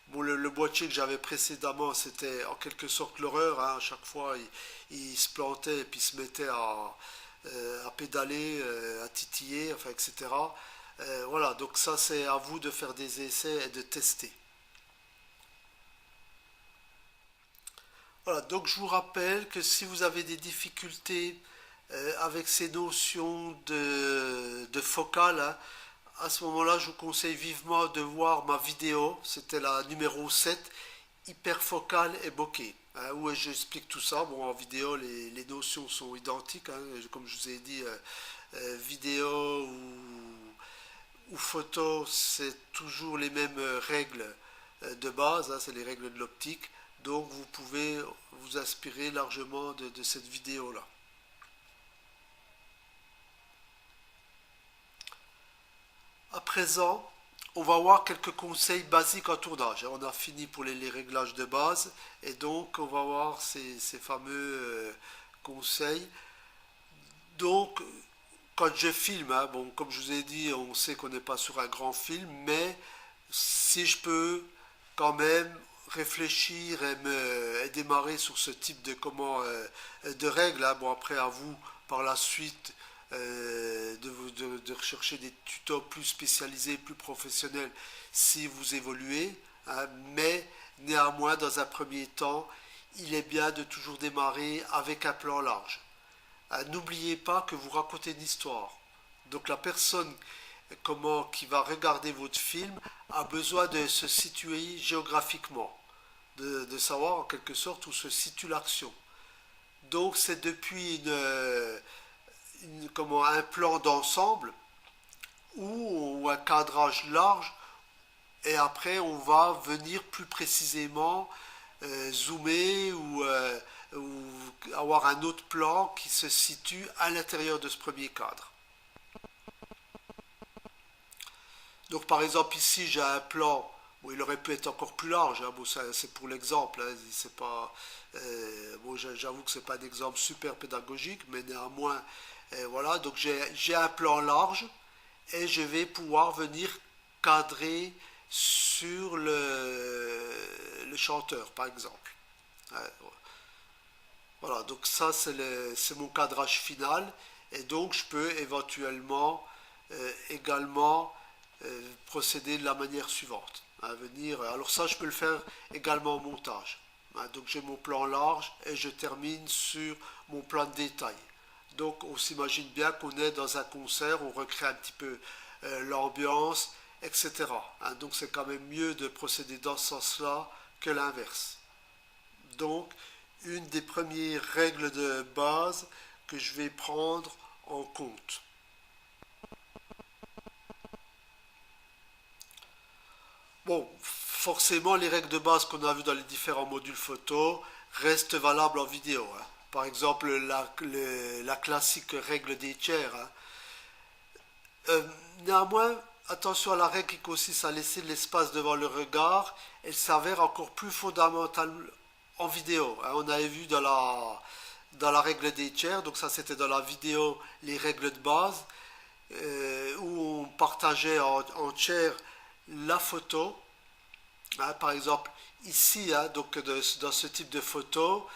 Speaker 1: Bon, le boîtier que j'avais précédemment, c'était en quelque sorte l'horreur. À chaque fois, il se plantait et puis il se mettait à pédaler, à titiller, enfin, etc. Voilà, donc ça, c'est à vous de faire des essais et de tester. Voilà, donc je vous rappelle que si vous avez des difficultés avec ces notions de focale, à ce moment-là, je vous conseille vivement de voir ma vidéo, c'était la numéro 7, hyperfocale et bokeh, où j'explique tout ça. Bon, en vidéo, les notions sont identiques, comme je vous ai dit, vidéo ou photo, c'est toujours les mêmes règles de base, c'est les règles de l'optique. Donc vous pouvez vous inspirer largement de cette vidéo-là. À présent, on va voir quelques conseils basiques en tournage. On a fini pour les réglages de base et donc on va voir ces fameux conseils. Donc, quand je filme, bon, comme je vous ai dit, on sait qu'on n'est pas sur un grand film, mais si je peux quand même réfléchir et démarrer sur ce type de règles. Bon, après, à vous, par la suite, de rechercher des tutos plus spécialisés, plus professionnels si vous évoluez. Mais néanmoins, dans un premier temps, il est bien de toujours démarrer avec un plan large. N'oubliez pas que vous racontez une histoire. Donc la personne qui va regarder votre film a besoin de se situer géographiquement, de savoir en quelque sorte où se situe l'action. Donc c'est depuis un plan d'ensemble ou un cadrage large et après on va venir plus précisément zoomer ou avoir un autre plan qui se situe à l'intérieur de ce premier cadre. Donc par exemple ici j'ai un plan Bon, il aurait pu être encore plus large, hein. Bon, c'est pour l'exemple, hein. C'est pas, bon, j'avoue que c'est pas un exemple super pédagogique, mais néanmoins, voilà. Donc j'ai un plan large et je vais pouvoir venir cadrer sur le chanteur, par exemple. Ouais, voilà, donc ça c'est mon cadrage final et donc je peux éventuellement également procéder de la manière suivante. À venir, alors ça je peux le faire également au montage. Hein. Donc j'ai mon plan large et je termine sur mon plan de détail. Donc on s'imagine bien qu'on est dans un concert, on recrée un petit peu l'ambiance, etc. Hein. Donc c'est quand même mieux de procéder dans ce sens-là que l'inverse. Donc, une des premières règles de base que je vais prendre en compte. Bon, forcément, les règles de base qu'on a vues dans les différents modules photo restent valables en vidéo. Hein. Par exemple, la classique règle des tiers. Hein. Euh, Néanmoins, attention à la règle qui consiste à laisser de l'espace devant le regard, elle s'avère encore plus fondamentale en vidéo. Hein. On avait vu dans la règle des tiers, donc ça c'était dans la vidéo les règles de base, où on partageait en tiers la photo. Hein, par exemple, ici, hein, donc dans ce type de photo,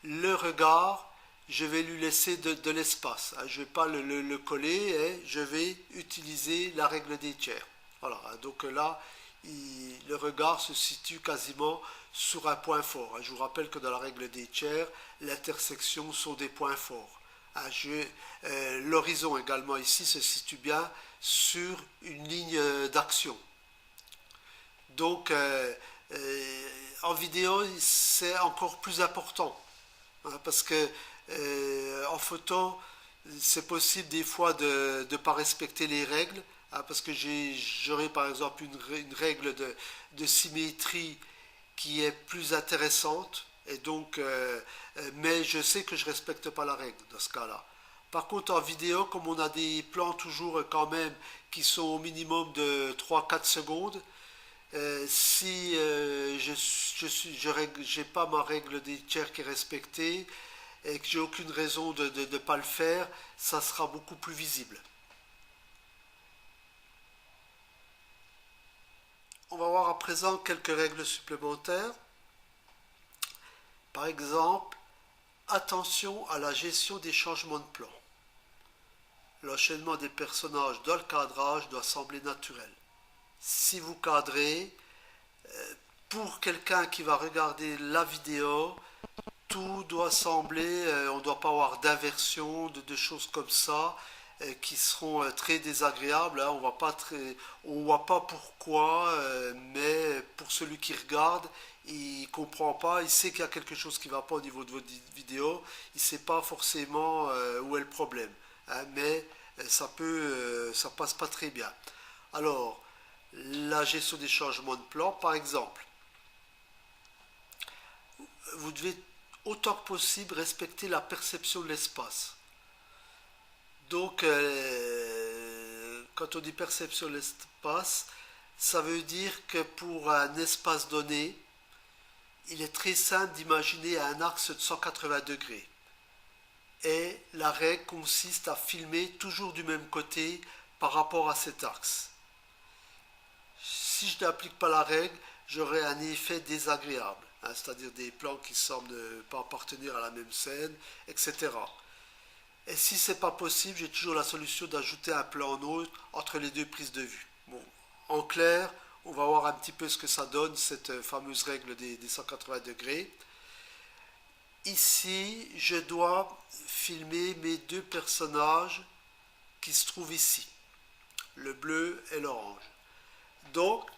Speaker 1: le regard, je vais lui laisser de l'espace. Hein, je ne vais pas le coller et je vais utiliser la règle des tiers. Voilà, hein, donc là, le regard se situe quasiment sur un point fort. Hein. Je vous rappelle que dans la règle des tiers, l'intersection sont des points forts. Hein, l'horizon également ici se situe bien sur une ligne d'action. Donc, en vidéo, c'est encore plus important. Hein, parce que en photo, c'est possible des fois de ne pas respecter les règles. Hein, parce que j'aurai par exemple une règle de symétrie qui est plus intéressante. Et donc, mais je sais que je ne respecte pas la règle dans ce cas-là. Par contre, en vidéo, comme on a des plans toujours quand même qui sont au minimum de 3-4 secondes, si j'ai pas ma règle des tiers qui est respectée et que j'ai aucune raison de ne pas le faire, ça sera beaucoup plus visible. On va voir à présent quelques règles supplémentaires. Par exemple, attention à la gestion des changements de plan. L'enchaînement des personnages dans le cadrage doit sembler naturel. Si vous cadrez, pour quelqu'un qui va regarder la vidéo, tout doit sembler, on ne doit pas avoir d'inversion, de choses comme ça, qui seront très désagréables. Hein. On voit pas pourquoi, mais pour celui qui regarde, il ne comprend pas, il sait qu'il y a quelque chose qui ne va pas au niveau de votre vidéo, il ne sait pas forcément où est le problème. Hein, mais ça passe pas très bien. Alors, la gestion des changements de plan, par exemple, vous devez autant que possible respecter la perception de l'espace. Donc, quand on dit perception de l'espace, ça veut dire que pour un espace donné, il est très simple d'imaginer un axe de 180 degrés. Et la règle consiste à filmer toujours du même côté par rapport à cet axe. Si je n'applique pas la règle, j'aurai un effet désagréable, hein, c'est-à-dire des plans qui semblent ne pas appartenir à la même scène, etc. Et si c'est pas possible, j'ai toujours la solution d'ajouter un plan autre entre les deux prises de vue. Bon, en clair, on va voir un petit peu ce que ça donne, cette fameuse règle des 180 degrés. Ici, je dois filmer mes deux personnages qui se trouvent ici, le bleu et l'orange. Donc,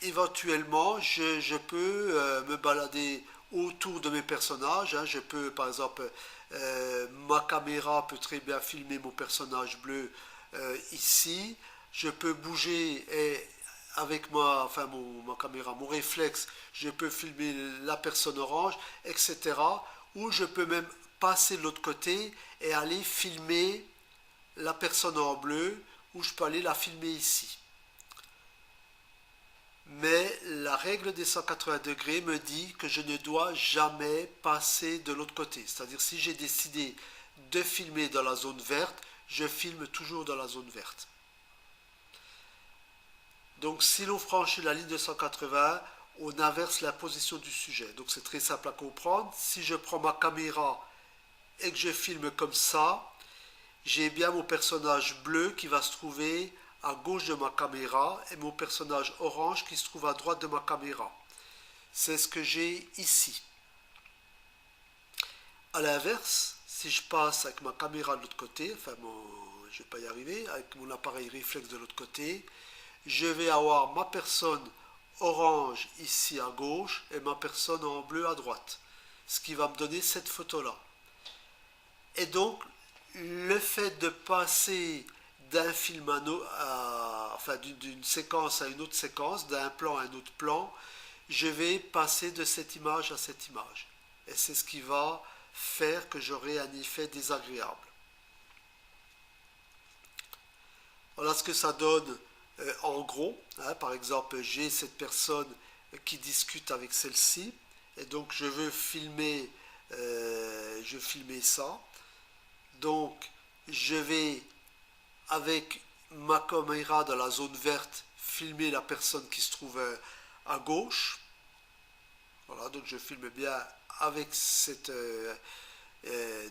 Speaker 1: éventuellement, je peux me balader autour de mes personnages. Hein. Je peux, par exemple, ma caméra peut très bien filmer mon personnage bleu ici. Je peux bouger et avec ma caméra, mon réflexe, je peux filmer la personne orange, etc. Ou je peux même passer de l'autre côté et aller filmer la personne en bleu, ou je peux aller la filmer ici. mais la règle des 180 degrés me dit que je ne dois jamais passer de l'autre côté. C'est-à-dire si j'ai décidé de filmer dans la zone verte, je filme toujours dans la zone verte. Donc si l'on franchit la ligne de 180, on inverse la position du sujet. Donc c'est très simple à comprendre. Si je prends ma caméra et que je filme comme ça, j'ai bien mon personnage bleu qui va se trouver à gauche de ma caméra et mon personnage orange qui se trouve à droite de ma caméra. C'est ce que j'ai ici. A l'inverse, si je passe avec ma caméra de l'autre côté, je ne vais pas y arriver, avec mon appareil réflexe de l'autre côté, je vais avoir ma personne orange ici à gauche et ma personne en bleu à droite. Ce qui va me donner cette photo-là. Et donc, le fait de passer d'un film d'une séquence à une autre séquence, d'un plan à un autre plan, je vais passer de cette image à cette image. Et c'est ce qui va faire que j'aurai un effet désagréable. Voilà ce que ça donne en gros. Par exemple, j'ai cette personne qui discute avec celle-ci, et donc je veux filmer ça. Donc, je vais, avec ma caméra dans la zone verte, filmer la personne qui se trouve à gauche. Voilà, donc je filme bien avec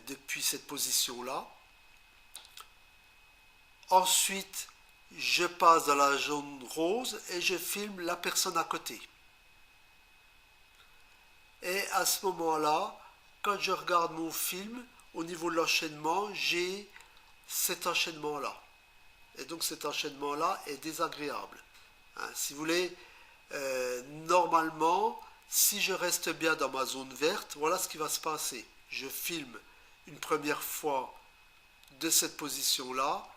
Speaker 1: depuis cette position-là. Ensuite, je passe dans la zone rose et je filme la personne à côté. Et à ce moment-là, quand je regarde mon film, au niveau de l'enchaînement, j'ai cet enchaînement-là. Et donc cet enchaînement-là est désagréable. Si vous voulez, normalement, si je reste bien dans ma zone verte, voilà ce qui va se passer. Je filme une première fois de cette position-là,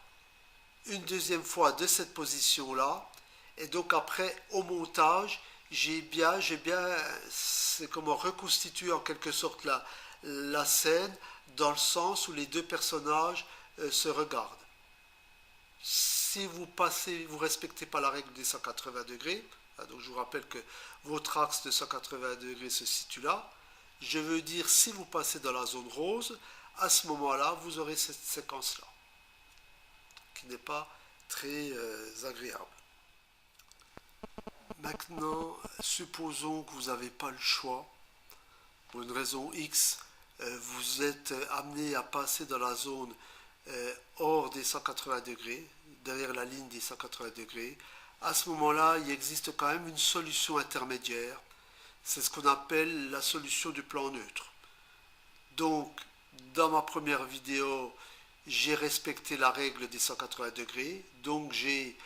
Speaker 1: une deuxième fois de cette position-là, et donc après, au montage, c'est comment reconstituer en quelque sorte la scène dans le sens où les deux personnages se regardent. Si vous respectez pas la règle des 180 degrés, donc je vous rappelle que votre axe de 180 degrés se situe là, je veux dire si vous passez dans la zone rose, à ce moment-là, vous aurez cette séquence-là, qui n'est pas très agréable. Maintenant, supposons que vous n'avez pas le choix, pour une raison X, vous êtes amené à passer dans la zone hors des 180 degrés, derrière la ligne des 180 degrés. À ce moment-là, il existe quand même une solution intermédiaire. C'est ce qu'on appelle la solution du plan neutre. Donc, dans ma première vidéo, j'ai respecté la règle des 180 degrés. Donc, j'ai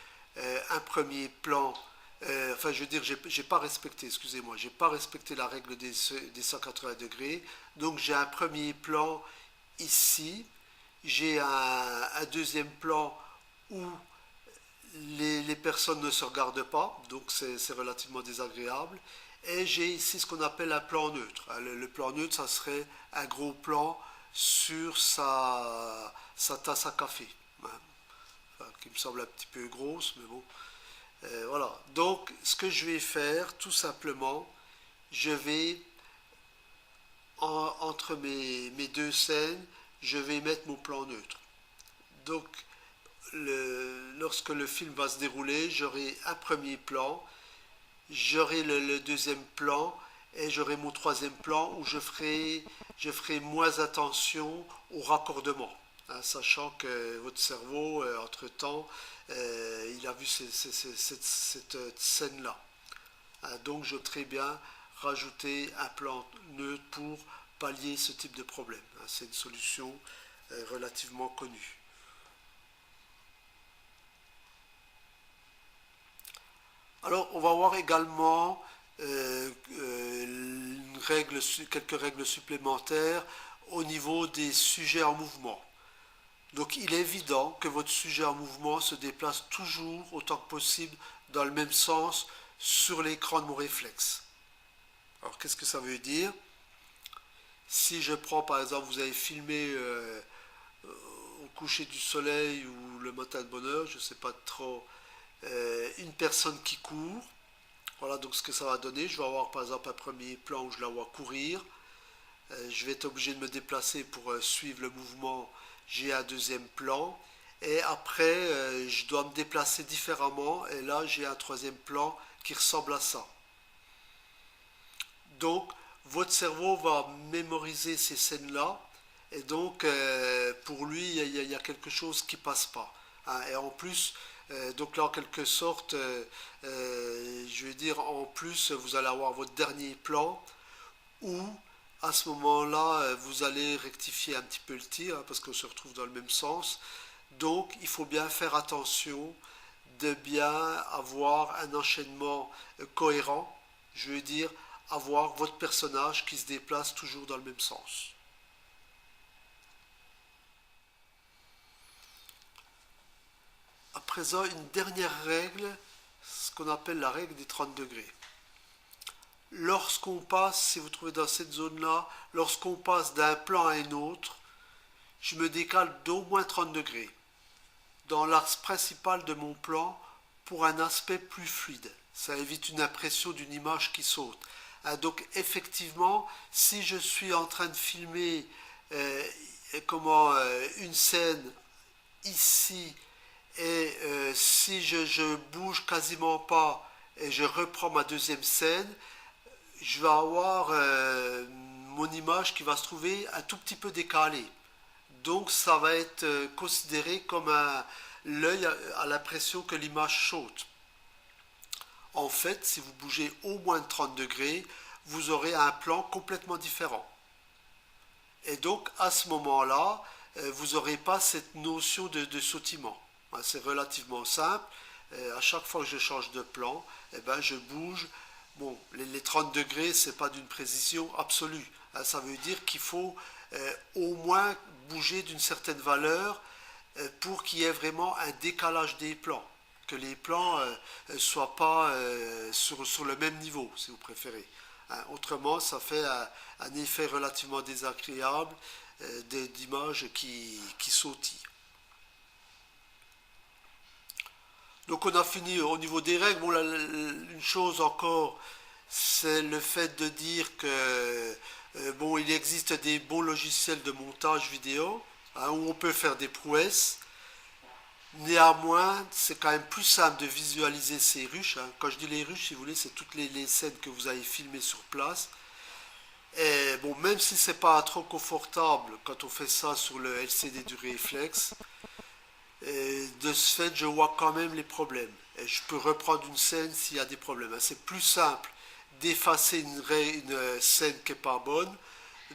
Speaker 1: un premier plan. J'ai pas respecté, excusez-moi, j'ai pas respecté la règle des 180 degrés. Donc, j'ai un premier plan ici. J'ai un deuxième plan où les personnes ne se regardent pas, donc c'est relativement désagréable. Et j'ai ici ce qu'on appelle un plan neutre. Le plan neutre, ça serait un gros plan sur sa tasse à café, qui me semble un petit peu grosse, mais bon. Voilà, donc ce que je vais faire, tout simplement, je vais, entre mes deux scènes, je vais mettre mon plan neutre. Donc, lorsque le film va se dérouler, j'aurai un premier plan, j'aurai le deuxième plan et j'aurai mon troisième plan où je ferai moins attention au raccordement, sachant que votre cerveau, entre-temps, il a vu cette scène-là. Donc, je vais très bien rajouter un plan neutre pour pallier ce type de problème. C'est une solution relativement connue. Alors, on va voir également quelques règles supplémentaires au niveau des sujets en mouvement. Donc, il est évident que votre sujet en mouvement se déplace toujours autant que possible dans le même sens sur l'écran de mon réflexe. Alors, qu'est-ce que ça veut dire? Si je prends, par exemple, vous avez filmé au coucher du soleil ou le matin de bonne heure, je ne sais pas trop, une personne qui court, Voilà donc ce que ça va donner. Je vais avoir par exemple un premier plan où je la vois courir. Je vais être obligé de me déplacer pour suivre le mouvement. J'ai un deuxième plan. Et après, je dois me déplacer différemment. Et là, j'ai un troisième plan qui ressemble à ça. Donc, votre cerveau va mémoriser ces scènes-là. Et donc, pour lui, il y a quelque chose qui passe pas. Hein. Et en plus, donc là, en quelque sorte, je veux dire, en plus, vous allez avoir votre dernier plan où, à ce moment-là, vous allez rectifier un petit peu le tir, hein, parce qu'on se retrouve dans le même sens. Donc, il faut bien faire attention de bien avoir un enchaînement cohérent. Je veux dire, avoir votre personnage qui se déplace toujours dans le même sens. À présent, une dernière règle, ce qu'on appelle la règle des 30 degrés. Lorsqu'on passe, si vous trouvez dans cette zone-là, lorsqu'on passe d'un plan à un autre, je me décale d'au moins 30 degrés dans l'axe principal de mon plan pour un aspect plus fluide. Ça évite une impression d'une image qui saute. Donc effectivement, si je suis en train de filmer une scène ici et si je bouge quasiment pas et je reprends ma deuxième scène, je vais avoir mon image qui va se trouver un tout petit peu décalée. Donc ça va être considéré comme l'œil a l'impression que l'image saute. En fait, si vous bougez au moins de 30 degrés, vous aurez un plan complètement différent. Et donc à ce moment-là, vous n'aurez pas cette notion de sautillement. C'est relativement simple. À chaque fois que je change de plan, je bouge. Bon, les 30 degrés, ce n'est pas d'une précision absolue. Ça veut dire qu'il faut au moins bouger d'une certaine valeur pour qu'il y ait vraiment un décalage des plans. Que les plans ne soient pas sur le même niveau, si vous préférez. Autrement, ça fait un effet relativement désagréable d'image qui sautille. Donc on a fini au niveau des règles. Bon, une chose encore, c'est le fait de dire que bon, il existe des bons logiciels de montage vidéo où on peut faire des prouesses. Néanmoins, c'est quand même plus simple de visualiser ces ruches. Quand je dis les ruches, si vous voulez, c'est toutes les scènes que vous avez filmées sur place. Et bon, même si c'est pas trop confortable quand on fait ça sur le LCD du réflexe, de ce fait, je vois quand même les problèmes. Et je peux reprendre une scène s'il y a des problèmes. C'est plus simple d'effacer une scène qui n'est pas bonne,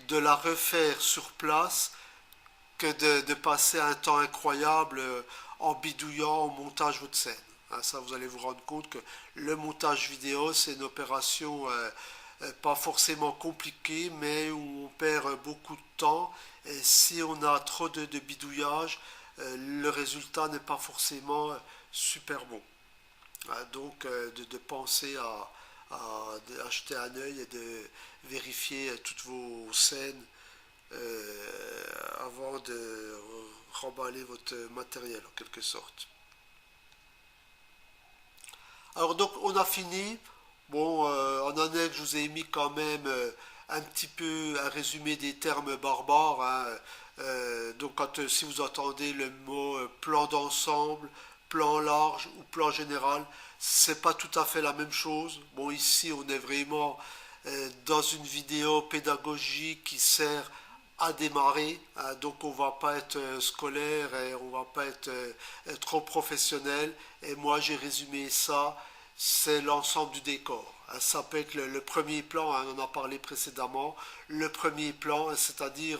Speaker 1: de la refaire sur place, que de passer un temps incroyable en bidouillant au montage votre scène. Ça, vous allez vous rendre compte que le montage vidéo, c'est une opération pas forcément compliquée, mais où on perd beaucoup de temps. Et si on a trop de bidouillage, le résultat n'est pas forcément super bon. Donc, de penser à acheter un œil et de vérifier toutes vos scènes avant de remballer votre matériel en quelque sorte. Alors donc on a fini. Bon, en annexe je vous ai mis quand même un petit peu un résumé des termes barbares. Donc si vous entendez le mot plan d'ensemble, plan large ou plan général, c'est pas tout à fait la même chose. Bon, ici on est vraiment dans une vidéo pédagogique qui sert à démarrer, donc on va pas être scolaire et on va pas être trop professionnel. Et moi j'ai résumé ça, c'est l'ensemble du décor. Ça peut être le premier plan, on en a parlé précédemment, le premier plan, c'est-à-dire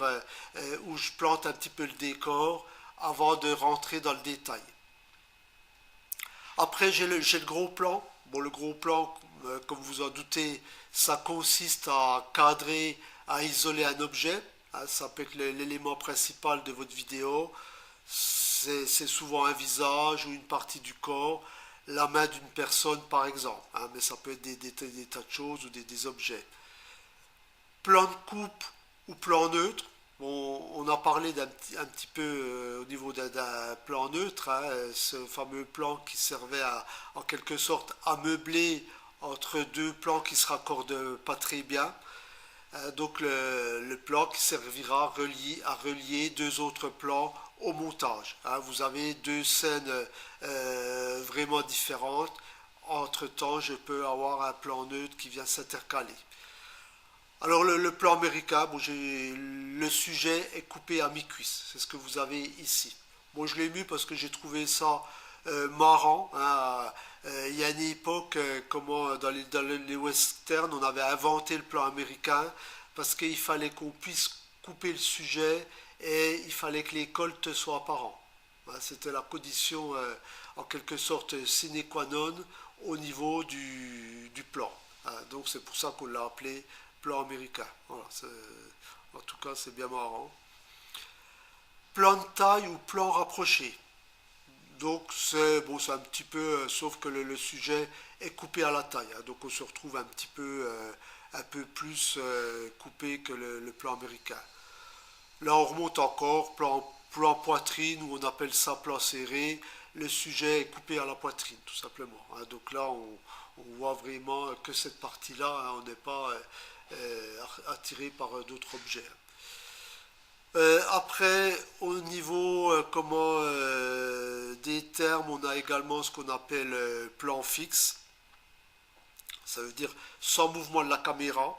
Speaker 1: où je plante un petit peu le décor avant de rentrer dans le détail. Après j'ai le gros plan. Bon, le gros plan, comme vous en doutez, ça consiste à cadrer, à isoler un objet. Ça peut être l'élément principal de votre vidéo. C'est souvent un visage ou une partie du corps, la main d'une personne par exemple. Mais ça peut être des tas de choses ou des objets. Plan de coupe ou plan neutre. Bon, on a parlé un petit peu au niveau d'un plan neutre, ce fameux plan qui servait en quelque sorte à meubler entre deux plans qui se raccordent pas très bien. Donc le plan qui servira à relier deux autres plans au montage. Hein. Vous avez deux scènes vraiment différentes. Entre-temps, je peux avoir un plan neutre qui vient s'intercaler. Alors le plan américain, bon, le sujet est coupé à mi-cuisse. C'est ce que vous avez ici. Bon, je l'ai mis parce que j'ai trouvé ça marrant. Hein. Il y a une époque, comment dans les westerns, on avait inventé le plan américain parce qu'il fallait qu'on puisse couper le sujet et il fallait que les coltes soient apparents. Hein, c'était la condition, en quelque sorte, sine qua non au niveau du plan. Hein, donc c'est pour ça qu'on l'a appelé plan américain. Voilà, en tout cas, c'est bien marrant. Plan de taille ou plan rapproché. Donc c'est bon, c'est un petit peu, sauf que le sujet est coupé à la taille. Hein, donc on se retrouve un peu plus coupé que le plan américain. Là on remonte encore, plan poitrine, où on appelle ça plan serré. Le sujet est coupé à la poitrine, tout simplement. Hein, donc là on voit vraiment que cette partie-là, hein, on n'est pas attiré par d'autres objets. Après, au niveau des termes, on a également ce qu'on appelle plan fixe. Ça veut dire sans mouvement de la caméra.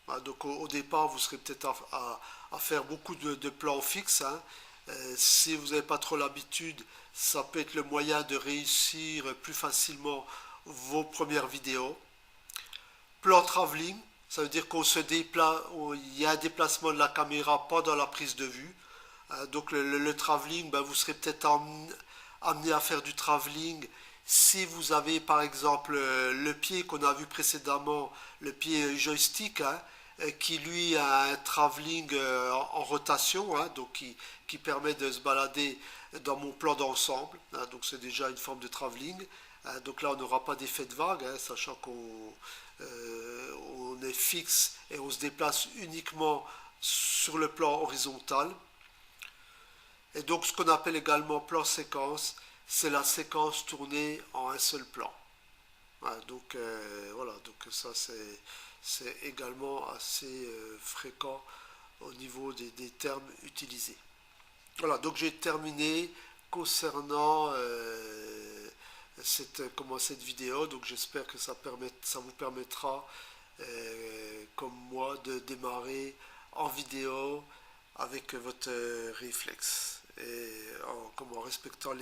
Speaker 1: Hein, donc au départ, vous serez peut-être à faire beaucoup de plans fixes. Hein. Si vous n'avez pas trop l'habitude, ça peut être le moyen de réussir plus facilement vos premières vidéos. Plan travelling, ça veut dire qu'on se déplace, il y a un déplacement de la caméra pendant la prise de vue. Donc le travelling, ben, vous serez peut-être amené à faire du travelling si vous avez par exemple le pied qu'on a vu précédemment, le pied joystick, hein, qui lui a un travelling en rotation, hein, donc qui permet de se balader dans mon plan d'ensemble. Hein, donc c'est déjà une forme de travelling. Hein, donc là on n'aura pas d'effet de vague, hein, sachant on est fixe et on se déplace uniquement sur le plan horizontal. Et donc ce qu'on appelle également plan séquence, c'est la séquence tournée en un seul plan. Hein, donc voilà, donc ça c'est également assez fréquent au niveau des termes utilisés. Voilà, donc j'ai terminé concernant cette vidéo. Donc j'espère que ça vous permettra, comme moi, de démarrer en vidéo avec votre réflexe et en respectant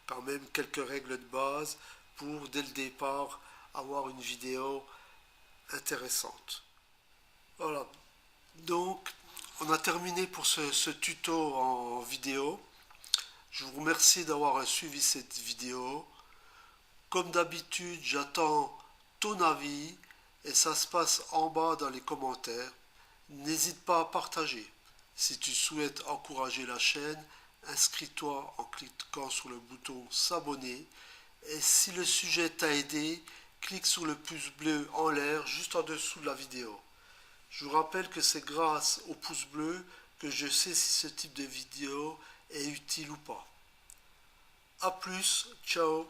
Speaker 1: quand même quelques règles de base pour dès le départ avoir une vidéo intéressante. Voilà, donc on a terminé pour ce tuto en vidéo. Je vous remercie d'avoir suivi cette vidéo. Comme d'habitude, j'attends ton avis et ça se passe en bas dans les commentaires. N'hésite pas à partager. Si tu souhaites encourager la chaîne, inscris-toi en cliquant sur le bouton s'abonner. Et si le sujet t'a aidé, clique sur le pouce bleu en l'air juste en dessous de la vidéo. Je vous rappelle que c'est grâce au pouce bleu que je sais si ce type de vidéo est utile ou pas. A plus, ciao.